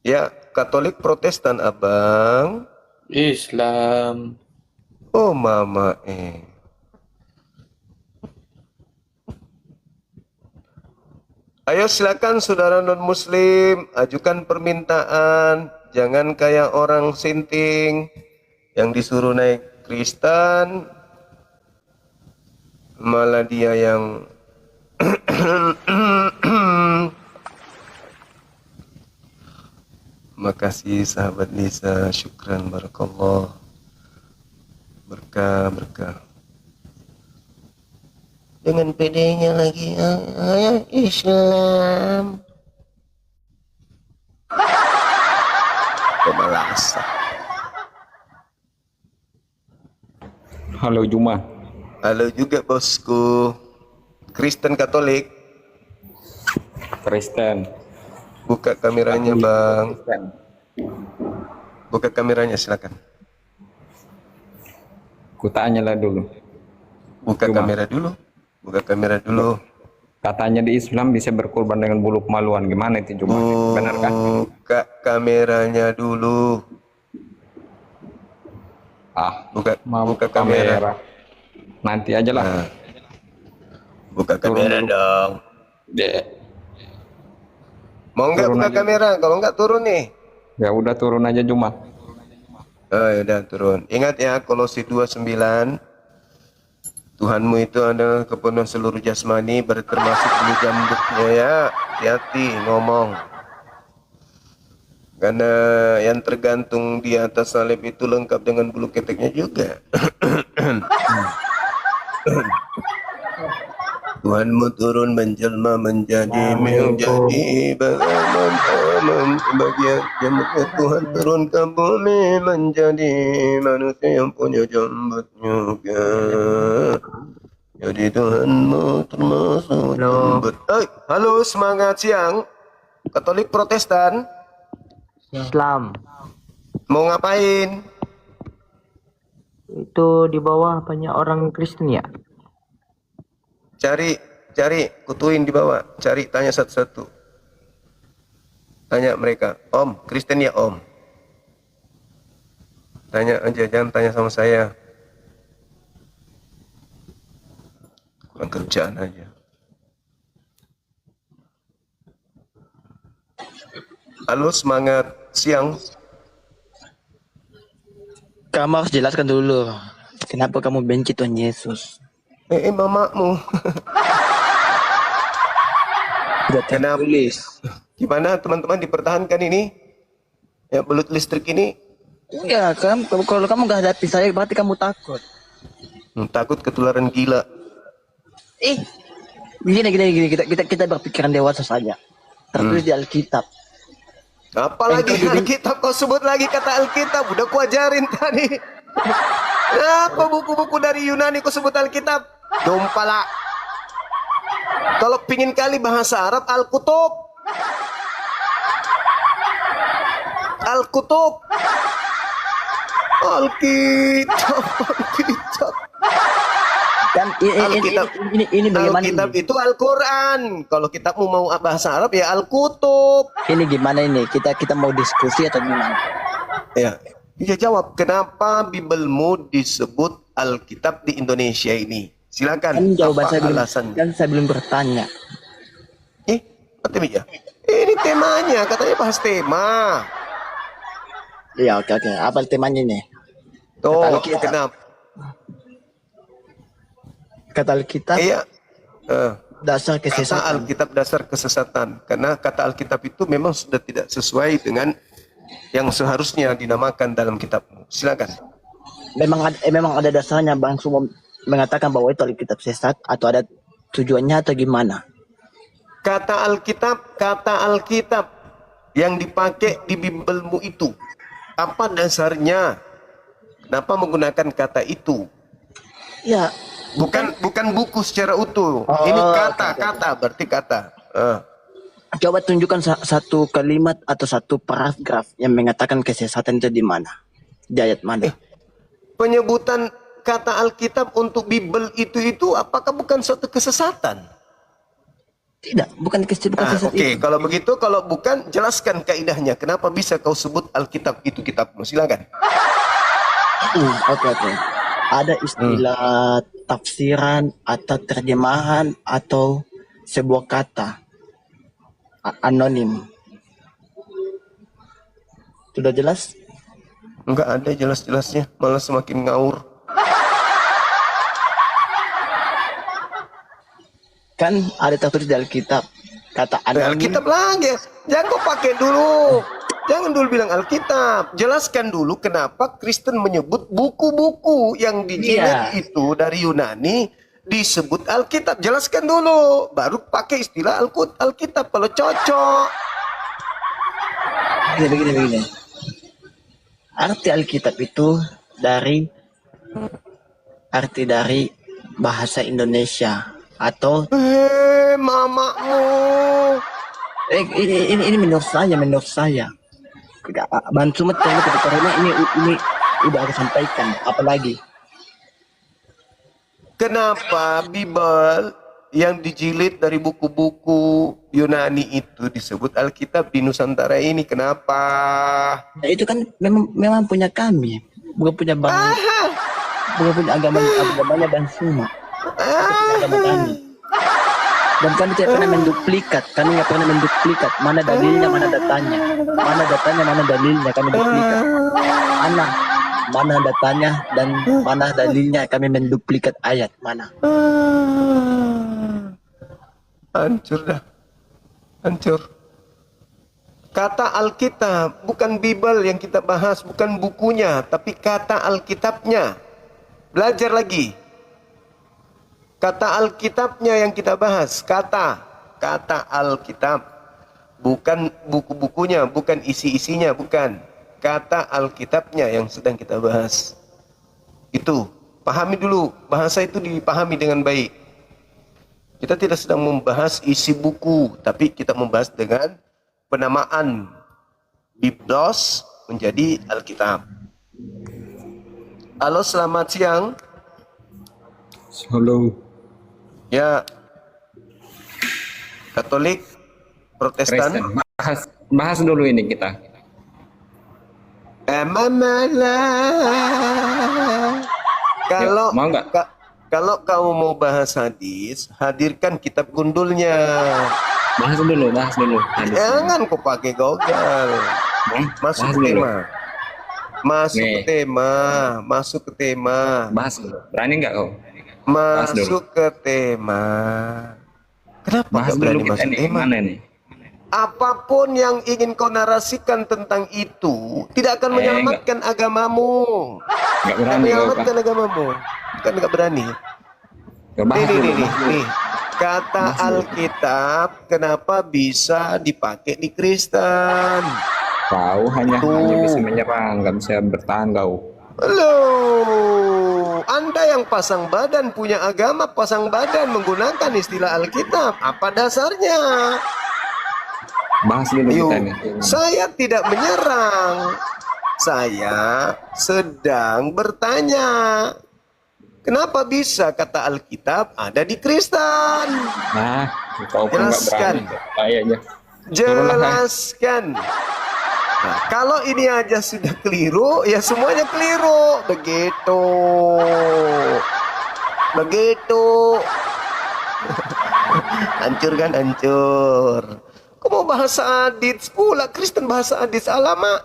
Ya, Katolik Protestan abang. Islam. Oh mama Ayo silakan saudara non muslim, ajukan permintaan. Jangan kayak orang sinting yang disuruh naik Kristen, malah dia yang Makasih sahabat Lisa, syukran barakallah. Berkah. Dengan pedenya lagi, Islam. Pemalasan. Halo Juma. Halo juga bosku. Kristen Katolik. Kristen. Buka kameranya bang. Kristen. Buka kameranya silakan. Kutanya lah dulu. Buka Cuma. kamera dulu. Buka kamera dulu. Katanya di Islam bisa berkorban dengan bulu kemaluan. Gimana itu Juma? Benar kan? Buka kameranya dulu. Buka kamera. Nanti aja lah. Nah. Buka kamera dong. Mau nggak Turun buka aja. kamera? Kalau nggak turun nih. Ya udah turun aja Juma. Oh, udah turun. Ingat ya, Kolose 2:9. Tuhanmu itu adalah kepenuhan seluruh jasmani, termasuk bulu jambutnya ya. Hati-hati ngomong. Karena yang tergantung di atas salib itu lengkap dengan bulu keteknya juga. Tuhanmu turun menjelma menjadi bagian jambutnya. Tuhan turun ke bumi menjadi manusia yang punya jambut juga. Jadi Tuhanmu termasuk jambut. Halo, semangat siang. Katolik Protestan. Islam. Mau ngapain? Itu di bawah banyak orang Kristen ya? Cari, kutuin di bawah. Cari, tanya satu-satu. Tanya mereka, Om, Kristen ya Om? Tanya aja, jangan tanya sama saya. Kurang kerjaan aja. Halo, semangat siang. Kamu harus jelaskan dulu. Kenapa kamu benci Tuhan Yesus? Mamamu. Tidak tertulis. Gimana teman-teman dipertahankan ini? Ya, belut listrik ini. Ya, kalau kamu gak hadapi saya, berarti kamu takut. Takut ketularan gila. Gini, kita berpikiran dewasa saja. Tertulis di Alkitab. Apalagi Alkitab, kau sebut lagi kata Alkitab. Udah ku ajarin tadi. Apa buku-buku dari Yunani kau sebut Alkitab? Dompala. Kalau pingin kali bahasa Arab, Al-Kutub. Alkitab. Dan ini bagaimana? Alkitab itu Al-Quran. Kalau kitabmu mau bahasa Arab ya Al-Kutub. Ini gimana ini? Kita mau diskusi atau gimana? Ya, dia jawab. Kenapa Bibelmu disebut Alkitab di Indonesia ini? Silakan. Kan jawaban apa saya belum, alasannya? kan saya belum bertanya. Apa ini temanya, katanya bahas tema. Iya, oke. Apa temanya ini? Tuh, kenapa? Kata Alkitab. Iya. Dasar kesesatan. Kata Alkitab dasar kesesatan. Karena kata Alkitab itu memang sudah tidak sesuai dengan yang seharusnya dinamakan dalam kitabmu. Silakan. Memang ada dasarnya Bang Sumo mengatakan bahwa itu Alkitab sesat atau ada tujuannya atau gimana? Kata Alkitab yang dipakai di Bibelmu itu apa dasarnya? Kenapa menggunakan kata itu? Ya, bukan buku secara utuh. Ini kata berarti kata. Coba tunjukkan satu kalimat atau satu paragraf yang mengatakan kesesatan itu di mana? Di ayat mana? Penyebutan kata Alkitab untuk Bibel itu apakah bukan suatu kesesatan? Tidak, bukan kesesatan. Oke, kalau begitu, kalau bukan, jelaskan kaidahnya. Kenapa bisa kau sebut Alkitab itu kitabmu? Silakan. Oke. Ada istilah tafsiran atau terjemahan atau sebuah kata anonim. Sudah jelas? Enggak ada jelas-jelasnya, malah semakin ngawur. Kan ada tertulis di Alkitab kata anonim. Alkitab lagi, jangan kau pakai dulu. Jangan dulu bilang Alkitab. Jelaskan dulu kenapa Kristen menyebut buku-buku yang dijilid itu dari Yunani disebut Alkitab. Jelaskan dulu, baru pakai istilah Alkitab kalau cocok. Begini. Arti Alkitab itu arti dari bahasa Indonesia atau mamamu. Ini menurut saya. Bantu ini karena ini udah aku sampaikan, apalagi kenapa Bible yang dijilid dari buku-buku Yunani itu disebut Alkitab di Nusantara ini? Kenapa? Nah, itu kan memang punya kami, bukan punya bukan punya agamanya dan semua. Agama kami. Dan kami tidak pernah menduplikat, mana dalilnya, mana datanya, mana dalilnya, kami duplikat. Mana datanya dan mana dalilnya, kami menduplikat ayat, mana. Hancur dah. Hancur. Kata Alkitab, bukan Bible yang kita bahas, bukan bukunya, tapi kata Alkitabnya. Belajar lagi. Kata Alkitabnya yang kita bahas, kata Alkitab, bukan buku-bukunya, bukan isi-isinya, bukan. Kata Alkitabnya yang sedang kita bahas. Itu, pahami dulu, bahasa itu dipahami dengan baik. Kita tidak sedang membahas isi buku, tapi kita membahas dengan penamaan Biblos menjadi Alkitab. Halo, selamat siang. Halo. Ya, Katolik, Protestan. Kristen. Bahas dulu ini kita. Kalau mau nggak? Kalau kamu mau bahas hadis, hadirkan kitab gundulnya. Bahas dulu. Hadis. Jangan kau pakai Google. Masuk ke tema. Masuk ke tema. Bahas dulu. Berani nggak kau? Masuk ke tema. Kenapa bahas nggak berani dulu masuk kita tema? Mana nih? Apapun yang ingin kau narasikan tentang itu tidak akan menyelamatkan agamamu. Nggak berani. Menyelamatkan agamamu. Bukan nggak berani. Nih. Kata Alkitab kenapa bisa dipakai di Kristen? Kau hanya bisa menyerang, nggak bisa bertahan kau. Loh, Anda yang pasang badan punya agama, pasang badan menggunakan istilah Alkitab. Apa dasarnya? Bahas dulu kita nih. Saya tidak menyerang. Saya sedang bertanya. Kenapa bisa kata Alkitab ada di Kristen? Nah, kau pun nggak berani. Kayaknya. Jelaskan. Nah, kalau ini aja sudah keliru, ya semuanya keliru. Begitu. Hancur kan, hancur. Kau mau bahasa hadits pula, Kristen bahasa hadits, alamak.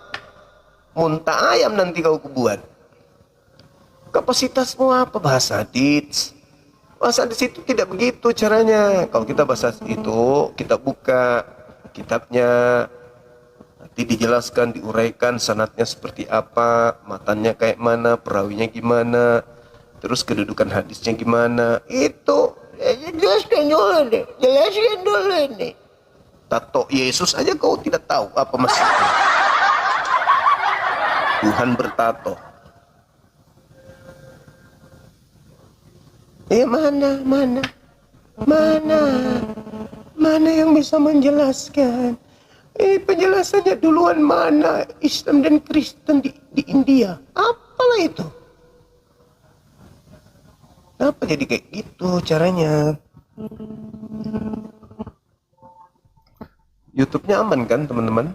Muntah ayam nanti kau buat. Kapasitasmu apa bahasa hadits? Bahasa hadits itu tidak begitu caranya. Kalau kita bahasa itu, kita buka kitabnya, nanti dijelaskan, diuraikan sanadnya seperti apa, matanya kayak mana, perawinya gimana, terus kedudukan hadisnya gimana. Itu jelaskan dulu nih. Tato Yesus aja kau tidak tahu apa maksudnya. Tuhan bertato. Mana yang bisa menjelaskan? Penjelasannya duluan mana? Islam dan Kristen di India. Apalah itu? Kenapa jadi kayak gitu caranya? YouTube-nya aman kan teman-teman?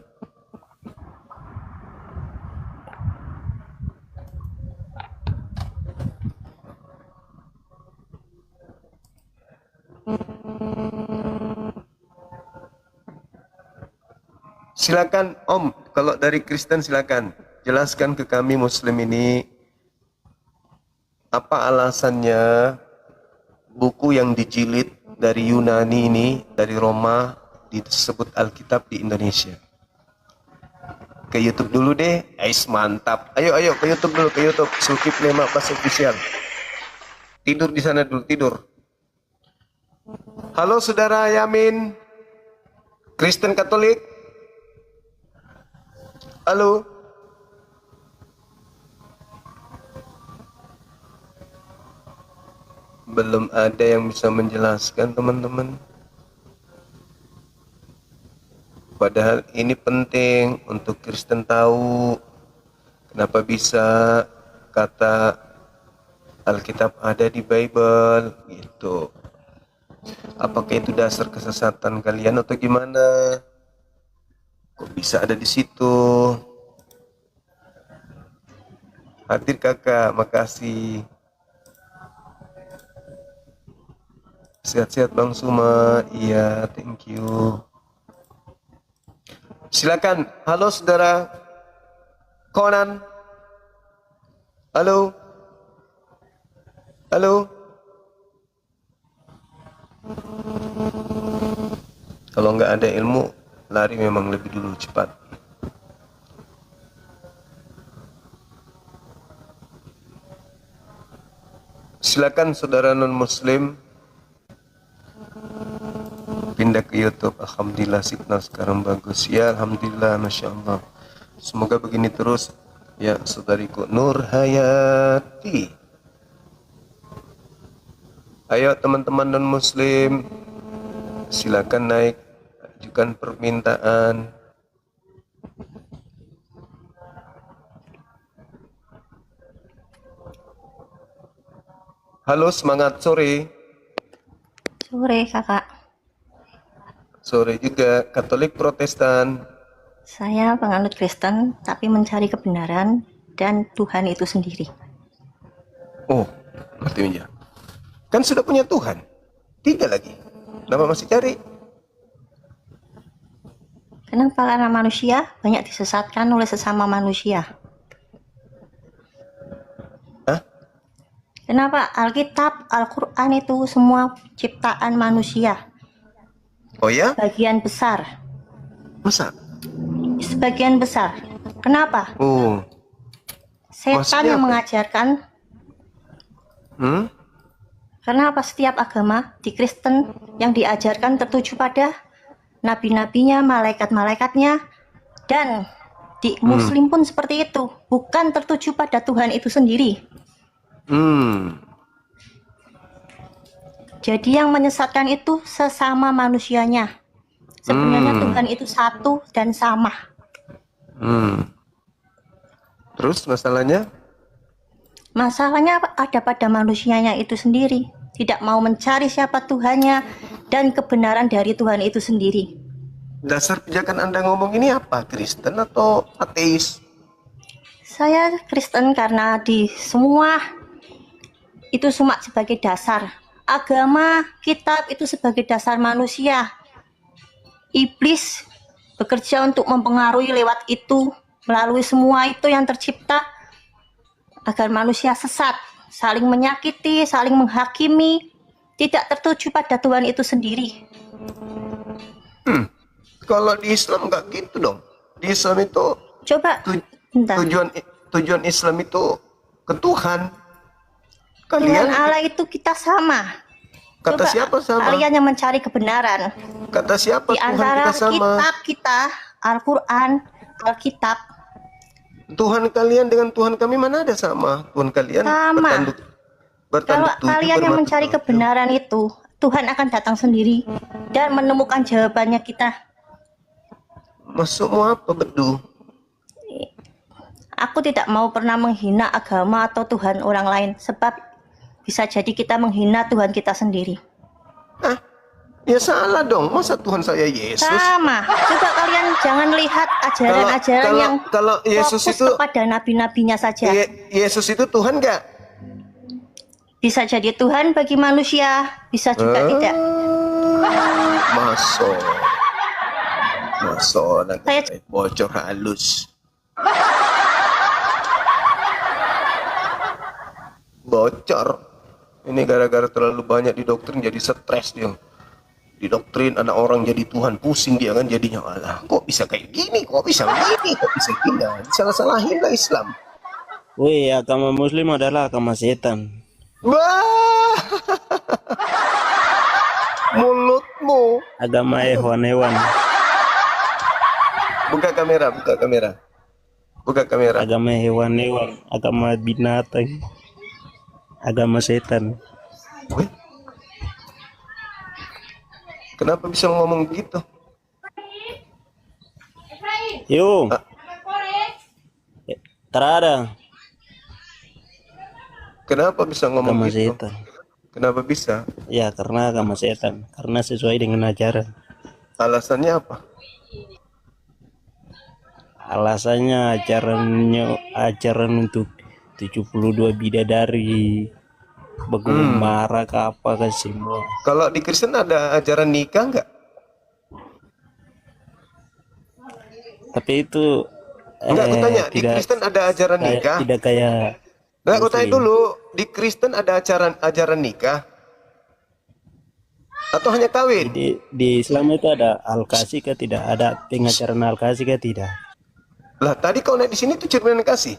Silakan Om, kalau dari Kristen silakan jelaskan ke kami Muslim ini apa alasannya buku yang dijilid dari Yunani ini, dari Roma, disebut Alkitab di Indonesia. Ke YouTube dulu deh. Ais mantap. Ayo ke YouTube dulu, ke YouTube. Zulkifli Ma'bas Official. Tidur di sana dulu, tidur. Halo saudara Yamin. Kristen Katolik. Halo. Belum ada yang bisa menjelaskan, teman-teman. Padahal ini penting untuk Kristen tahu kenapa bisa kata Alkitab ada di Bible gitu. Apakah itu dasar kesesatan kalian atau gimana? Kok bisa ada di situ? Hadir kakak, makasih. Sehat-sehat Bang Suma, iya, thank you. Silakan. Halo saudara Conan. Halo. Halo. Kalau nggak ada ilmu, lari memang lebih dulu cepat. Silakan saudara non muslim pindah ke YouTube. Alhamdulillah signal sekarang bagus ya, alhamdulillah, masya Allah. Semoga begini terus ya saudariku Nur Hayati. Ayo teman-teman non muslim, silakan naik, ajukan permintaan. Halo, semangat sore. Sore kakak. Sore juga. Katolik Protestan. Saya penganut Kristen tapi mencari kebenaran dan Tuhan itu sendiri. Oh, artinya kan sudah punya Tuhan. 3 lagi. Nama masih cari. Kenapa? Karena manusia banyak disesatkan oleh sesama manusia. Hah? Kenapa? Alkitab, Al-Quran itu semua ciptaan manusia. Oh ya? Sebagian besar. Masa? Sebagian besar. Kenapa? Oh. Setan Maksudnya yang apa? mengajarkan. Kenapa setiap agama di Kristen yang diajarkan tertuju pada nabi-nabinya, malaikat-malaikatnya, dan di Muslim pun seperti itu, bukan tertuju pada Tuhan itu sendiri. Jadi yang menyesatkan itu sesama manusianya. Sebenarnya Tuhan itu satu dan sama. Terus masalahnya? Masalahnya ada pada manusianya itu sendiri. Tidak mau mencari siapa Tuhannya dan kebenaran dari Tuhan itu sendiri. Dasar pijakan Anda ngomong ini apa? Kristen atau ateis? Saya Kristen karena di semua itu cuma sebagai dasar. Agama, kitab itu sebagai dasar manusia. Iblis bekerja untuk mempengaruhi lewat itu, melalui semua itu yang tercipta agar manusia sesat, saling menyakiti, saling menghakimi, tidak tertuju pada Tuhan itu sendiri. Kalau di Islam nggak gitu dong. Di Islam itu coba tujuan Islam itu ke Tuhan. Dengan Allah itu kita sama. Kata Coba siapa sama? kalian yang mencari kebenaran. Kata siapa Di antara Tuhan kita sama? kitab kita, Al-Quran, Alkitab. Tuhan kalian dengan Tuhan kami mana ada sama? Tuhan kalian Sama. bertanduk Kalau tujuh, kalian yang bermata mencari tujuh. kebenaran itu, Tuhan akan datang sendiri dan menemukan jawabannya kita. Maksudmu apa, Bedu? Aku tidak mau pernah menghina agama atau Tuhan orang lain, sebab bisa jadi kita menghina Tuhan kita sendiri. Ya salah dong, masa Tuhan saya Yesus? Sama. Coba kalian jangan lihat ajaran-ajaran yang kalau Yesus fokus itu kepada nabi-nabinya saja. Yesus itu Tuhan nggak? Bisa jadi Tuhan bagi manusia, bisa juga tidak. Masuk nanti bocor halus. Bocor. Ini gara-gara terlalu banyak di doktrin jadi stres dia. didoktrin ada orang jadi Tuhan, pusing dia kan jadinya, alah kok bisa kayak gini, kok bisa begini, kok bisa gini, salah-salahin lah Islam. Wih, agama Muslim adalah agama setan. Wah, mulutmu. Agama hewan-hewan. Buka kamera, buka kamera, buka kamera. Agama hewan-hewan, agama binatang, agama setan. Wih. Kenapa bisa ngomong gitu? Yo, terada. Kenapa bisa ngomong Agama gitu? setan. Kenapa bisa? Ya, karena agama setan. Karena sesuai dengan ajaran. Alasannya apa? Alasannya ajaran untuk 72 bidadari, bagaimana apa kan semua. Kalau di Kristen ada ajaran nikah nggak? Tapi itu Enggak, aku tanya, di tidak Kristen ada ajaran nikah? tidak kayak Enggak, aku tanya Muslim. dulu, di Kristen ada ajaran nikah? Atau hanya kawin? Di Islam itu ada al-kasih kah tidak? Ada pengajaran al-kasih kah tidak? Lah tadi kau naik di sini tuh cerminan kasih.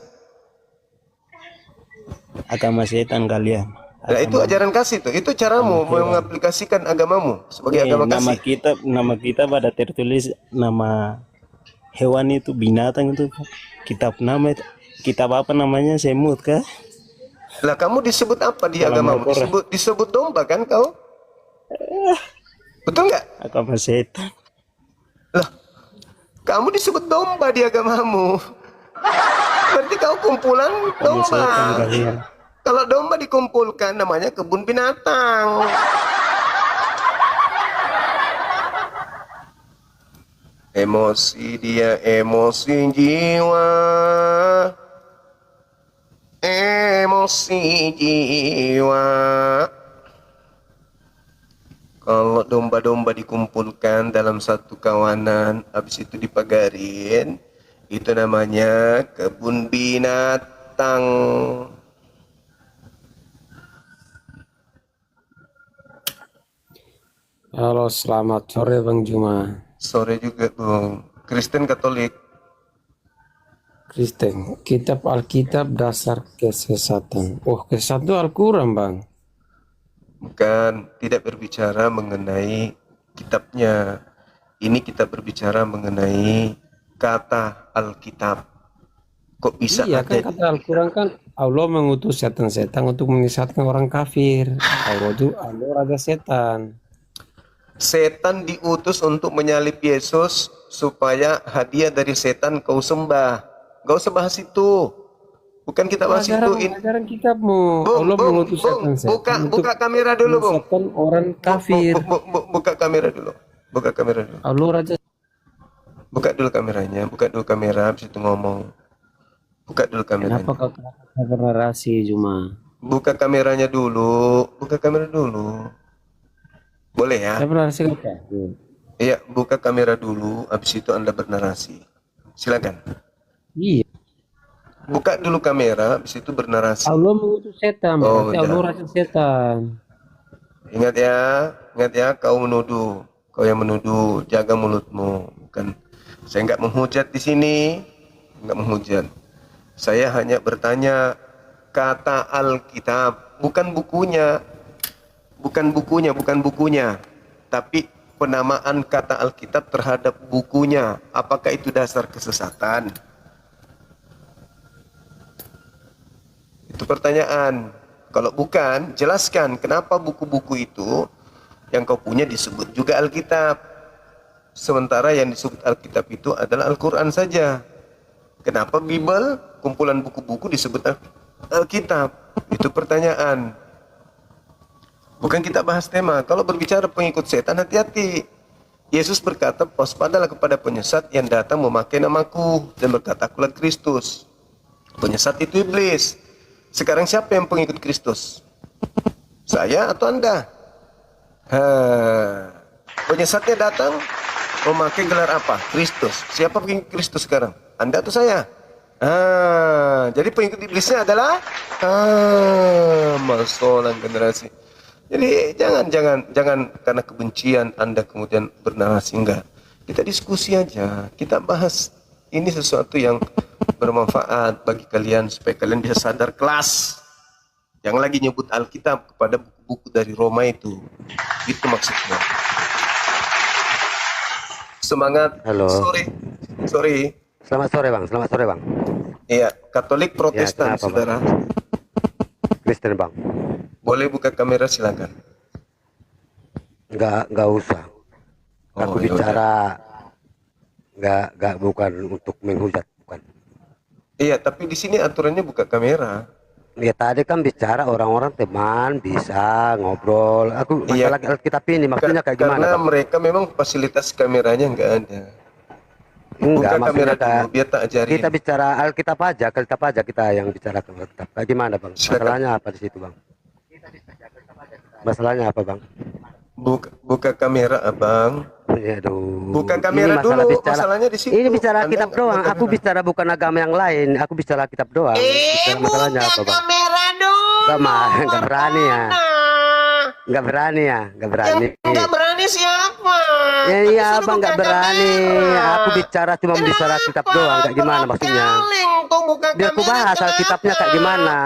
Agama setan kalian. Nah itu ajaran kasih tuh, itu caramu mengaplikasikan agamamu sebagai agama nama kasih. kita pada tertulis nama hewan itu binatang itu kitab apa namanya semut kah? Lah kamu disebut apa di Dalam agamamu? Al-Quran. Disebut domba kan kau? Betul nggak? Agama setan. Lah, kamu disebut domba di agamamu. Berarti kau kumpulan Agama setan domba. kalian. Kalau domba dikumpulkan namanya kebun binatang. Emosi dia, emosi jiwa. Emosi jiwa. Kalau domba-domba dikumpulkan dalam satu kawanan, habis itu dipagarin, itu namanya kebun binatang. Halo, selamat sore Bang Juma. Sore juga, Bung. Kristen Katolik. Kristen, kitab Alkitab dasar kesesatan. Oh, kesesatan itu Al-Quran, Bang. Bukan, tidak berbicara mengenai kitabnya. Ini kita berbicara mengenai kata Alkitab. Kok bisa Iya kan ada? kata Al-Quran kan Allah mengutus setan-setan untuk menyesatkan orang kafir. Allah itu Allah raja setan. Setan diutus untuk menyalib Yesus supaya hadiah dari setan kau sembah. Gak usah bahas itu. Bukan kita bahas itu. Ajaran kitabmu. Allah mengutus setan-setan Buka kamera dulu, Bung. menyesatkan orang kafir. Buka kamera dulu. Buka kamera dulu. Allah raja. Buka dulu kameranya. Buka dulu kamera. Habis itu ngomong. Buka dulu kameranya. Kenapa kau bernarasi Juma? Buka kameranya dulu. Buka kamera dulu. Boleh ya? Saya bernarasi apa? Iya, buka kamera dulu. Habis itu Anda bernarasi. Silakan. Iya. Buka dulu kamera. Habis itu bernarasi. Allah mengutus setan. Oh, Berarti Allah raja setan. Ingat ya, kau menuduh, kau yang menuduh, jaga mulutmu. Bukan, saya nggak menghujat di sini, nggak menghujat. Saya hanya bertanya kata Alkitab, bukan bukunya, bukan bukunya, tapi penamaan kata Alkitab terhadap bukunya. Apakah itu dasar kesesatan? Itu pertanyaan. Kalau bukan, jelaskan kenapa buku-buku itu yang kau punya disebut juga Alkitab. Sementara yang disebut Alkitab itu adalah Al-Quran saja. Kenapa Bible, kumpulan buku-buku disebut Alkitab? Itu pertanyaan. Bukan kita bahas tema. Kalau berbicara pengikut setan, hati-hati. Yesus berkata, waspadalah kepada penyesat yang datang memakai namaku dan berkata, akulah Kristus. Penyesat itu iblis. Sekarang siapa yang pengikut Kristus? Saya atau Anda? Penyesatnya datang memakai gelar apa? Kristus. Siapa pengikut Kristus sekarang? Anda atau saya? Jadi pengikut iblisnya adalah masolang generasi. Jadi jangan karena kebencian Anda kemudian bernarasi, enggak. Kita diskusi aja, kita bahas ini sesuatu yang bermanfaat bagi kalian supaya kalian bisa sadar kelas. Yang lagi nyebut Alkitab kepada buku-buku dari Roma itu. Itu maksudnya. Semangat. Halo. Sorry. Selamat sore bang, selamat sore bang. Iya, Katolik Protestan, Ya, kenapa, saudara. Kristen bang. Boleh buka kamera silakan. Nggak usah. Aku ya bicara nggak bukan untuk menghujat, bukan. Iya, tapi di sini aturannya buka kamera. Ya tadi kan bicara orang-orang teman bisa ngobrol. Aku masalah Alkitab ini maksudnya kayak gimana? Karena Bang? mereka memang fasilitas kameranya nggak ada. Enggak, Buka maksudnya kamera dulu, biar tak ajarin. kita bicara Alkitab aja kita yang bicara Alkitab. Kayak gimana bang? Masalahnya apa di situ bang? Masalahnya apa bang? Buka kamera abang. Aduh. Buka kamera Ini masalah dulu. bicara, Masalahnya di situ. ini bicara Anda kitab nggak doang. buka Aku kamera. bicara bukan agama yang lain. Aku bicara kitab doang. Masalahnya apa bang? Kamera dulu. Nggak berani ya. Nggak berani ya. Nggak berani. Nggak berani siapa? Ya iya abang nggak berani. Aku bicara cuma bicara kitab doang. Kayak gimana maksudnya? Biar aku bahas kitabnya kayak gimana.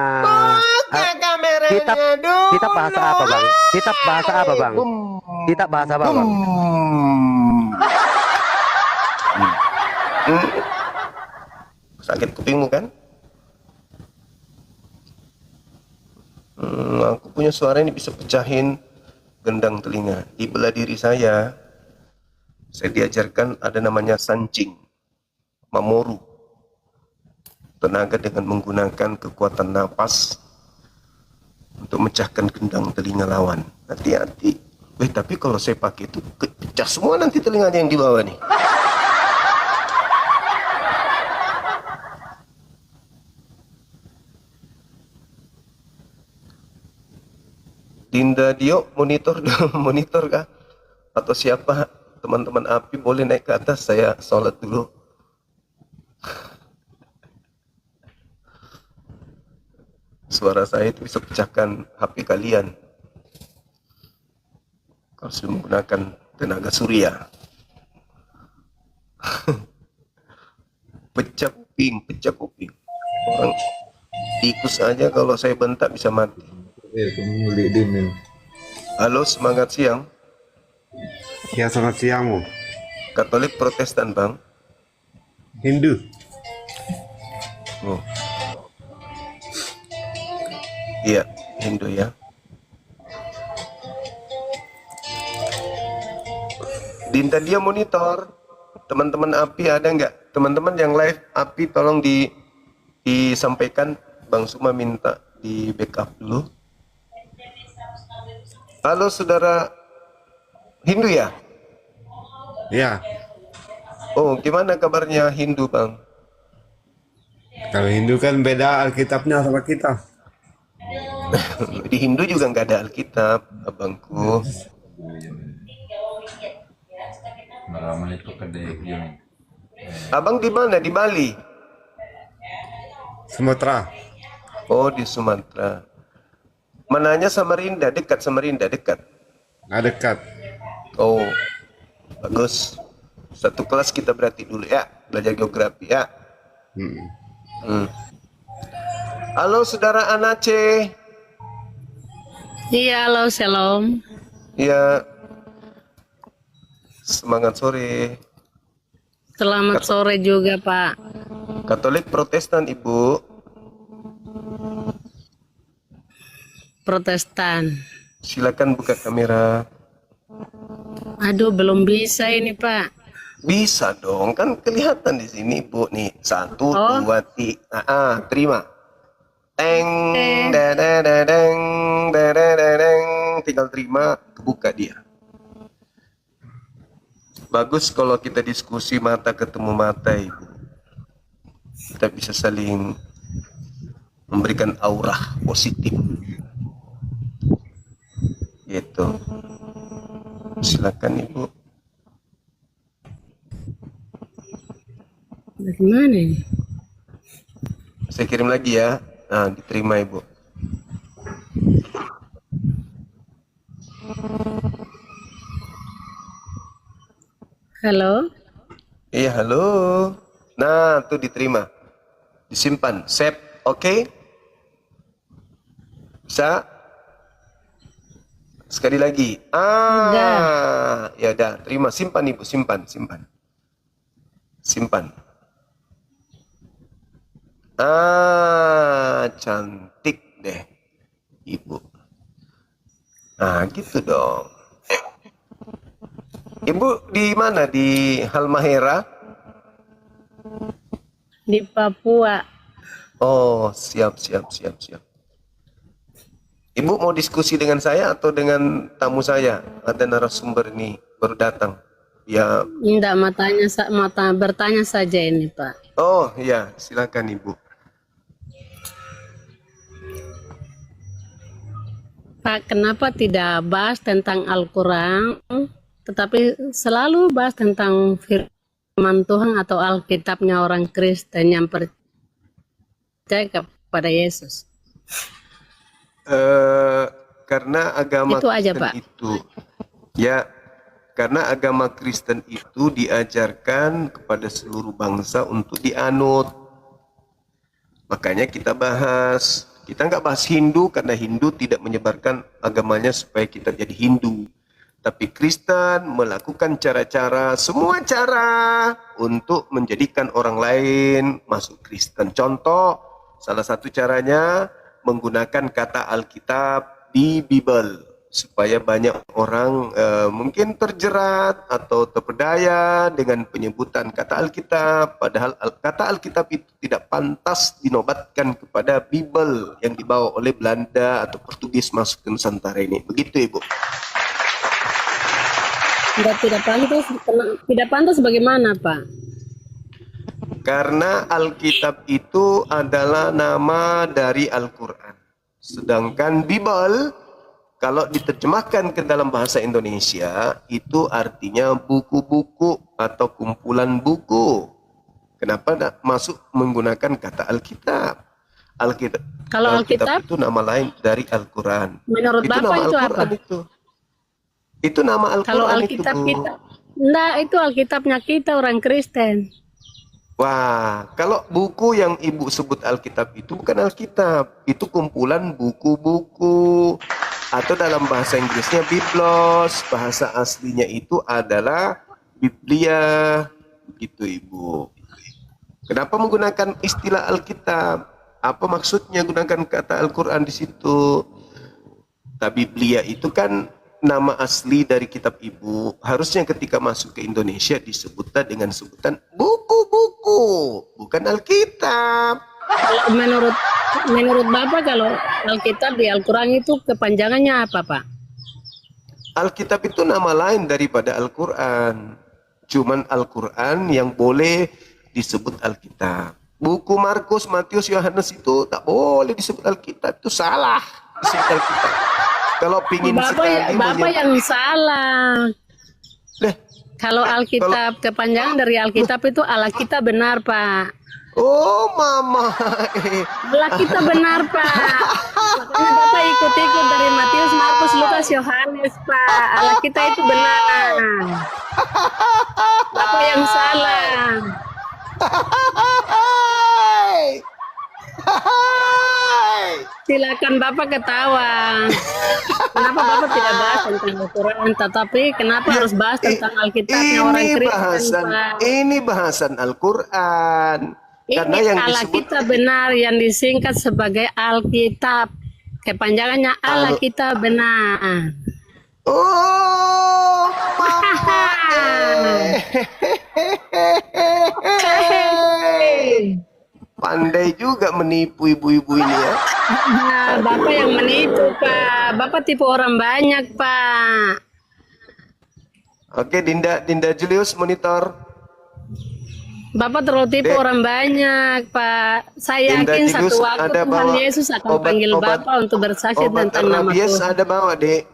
Kitab bahasa apa bang? Kitab bahasa apa bang? Kitab bahasa apa bang? Sakit kupingmu kan? Aku punya suara ini bisa pecahin gendang telinga. Di belah diri saya diajarkan ada namanya sancing, mamoru. Tenaga dengan menggunakan kekuatan napas untuk memecahkan gendang telinga lawan. Hati-hati. Tapi kalau saya pakai itu pecah semua nanti telinganya yang di bawah nih. Dinda Dio monitor kah? Atau siapa teman-teman api boleh naik ke atas, saya sholat dulu. Suara saya itu bisa pecahkan HP kalian kalau sudah menggunakan tenaga surya. Pecah kuping. Orang tikus aja kalau saya bentak bisa mati. Halo, semangat siang. Ya, selamat siang. Katolik Protestan, Bang? Hindu. Oh. Iya, Hindu ya. Dinta dia monitor. Teman-teman api ada nggak? Teman-teman yang live api tolong disampaikan. Bang Suma minta di backup dulu. Halo saudara Hindu ya? Ya. Oh, gimana kabarnya Hindu, Bang? Kalau Hindu kan beda Alkitabnya sama kita. Di Hindu juga nggak ada Alkitab, abangku. Abang di mana? Di Bali? Sumatera. Oh, di Sumatera. Mananya Samarinda, dekat Samarinda, dekat. Nggak dekat. Oh, bagus. Satu kelas kita berarti dulu ya, belajar geografi ya. Halo saudara Anace. Iya, halo, shalom. Iya. Semangat sore. Selamat sore juga, Pak. Katolik Protestan, Ibu. Protestan. Silakan buka kamera. Aduh, belum bisa ini, Pak. Bisa dong, kan kelihatan di sini, Bu. Nih, 1, 2, 3. Terima. Teng, dadadadeng, dadadadeng. Tinggal terima, buka dia. Bagus kalau kita diskusi mata ketemu mata, Ibu. Kita bisa saling memberikan aura positif. Gitu. Silakan, Ibu. Bagaimana ini? Saya kirim lagi ya. Nah, diterima Ibu. Halo. Iya, halo. Nah, tuh diterima. Disimpan, save, oke? Bisa? Sekali lagi. Ya udah, terima, simpan Ibu, simpan. Simpan. Cantik deh, Ibu. Nah, gitu dong. Ibu di mana? Di Halmahera? Di Papua. Oh, siap. Ibu mau diskusi dengan saya atau dengan tamu saya? Ada narasumber ini baru datang. Ya. Enggak, bertanya saja ini, Pak. Oh, iya, silakan Ibu. Pak, kenapa tidak bahas tentang Al-Quran, tetapi selalu bahas tentang firman Tuhan atau Alkitabnya orang Kristen yang percaya kepada Yesus? Karena agama Itu aja, Kristen Pak. itu, ya, karena agama Kristen itu diajarkan kepada seluruh bangsa untuk dianut. Makanya kita bahas. Kita nggak bahas Hindu karena Hindu tidak menyebarkan agamanya supaya kita jadi Hindu. Tapi Kristen melakukan semua cara untuk menjadikan orang lain masuk Kristen. Contoh, salah satu caranya menggunakan kata Alkitab di Bible supaya banyak orang mungkin terjerat atau terpedaya dengan penyebutan kata Alkitab, padahal kata Alkitab itu tidak pantas dinobatkan kepada Bible yang dibawa oleh Belanda atau Portugis masuk ke Nusantara ini. Begitu, Ibu. Tidak pantas bagaimana, Pak? Karena Alkitab itu adalah nama dari Al-Quran. Sedangkan Bible, kalau diterjemahkan ke dalam bahasa Indonesia, itu artinya buku-buku atau kumpulan buku. Kenapa masuk menggunakan kata Alkitab? Kalau Alkitab itu nama lain dari Al-Quran. Menurut Bapak itu apa? Itu nama Al-Quran. Kalau Alkitab kita, enggak, itu Alkitabnya kita orang Kristen. Wah, kalau buku yang Ibu sebut Alkitab itu bukan Alkitab, itu kumpulan buku-buku. Atau dalam bahasa Inggrisnya Biblos, bahasa aslinya itu adalah Biblia. Gitu, Ibu. Kenapa menggunakan istilah Alkitab? Apa maksudnya gunakan kata Al-Quran di situ? Tapi Biblia itu kan nama asli dari kitab Ibu. Harusnya ketika masuk ke Indonesia disebutnya dengan sebutan buku-buku, bukan Alkitab. Menurut Bapak, kalau Alkitab di Al-Quran itu kepanjangannya apa, Pak? Alkitab itu nama lain daripada Al-Quran. Cuman Al-Quran yang boleh disebut Alkitab. Buku Markus, Matius, Yohanes itu tak boleh disebut Alkitab. Itu salah disebut Alkitab. Kalau pingin Bapak yang salah. Kalau Alkitab, kepanjangan dari Alkitab itu Alkitab benar, Pak. Oh, Mama. Alkitab benar, Pak. Makanya Bapak ikut-ikut dari Matius, Markus, Lukas, Yohanes, Pak. Alkitab itu benar. Bapak yang salah. Silakan Bapak ketawa. Kenapa Bapak tidak bahas tentang Al-Quran, tetapi kenapa harus bahas tentang Alkitabnya orang Kristen, Pak? Ini bahasan Al-Quran. Karena Ini yang Alkitab benar yang disingkat sebagai Alkitab. Kepanjangannya Alkitab benar. Oh, pandai juga menipu ibu-ibu ini ya. Nah, Bapak yang menipu, Pak. Bapak tipu orang banyak, Pak. Oke, Dinda Julius monitor. Bapak terlalu tipu orang banyak, Pak. Saya yakin satu waktu Tuhan Yesus akan panggil Bapak untuk bersaksi tentang nama rabies Tuhan. ada bawa, Dek.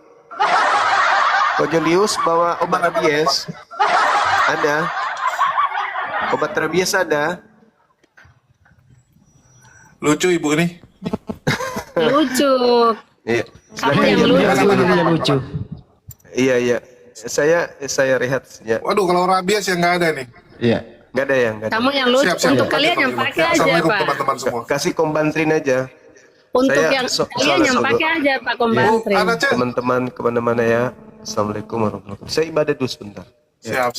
Ko Julius bawa obat rabies. Ada. Obat rabies ada. Lucu Ibu nih. Lucu. Iya. Kamu yang lucu. Iya. saya rehat ya. Waduh, kalau rabies yang nggak ada nih. Iya. Nggak ada yang. Kamu yang lucu untuk kalian yang pakai aja Pak. Teman-teman semua. Kasih kombantrin aja. Untuk yang kalian yang pakai aja Pak Kombantrin. Teman-teman kemana-mana ya. Assalamualaikum warahmatullahi wabarakatuh. Saya ibadah dulu sebentar. Siap.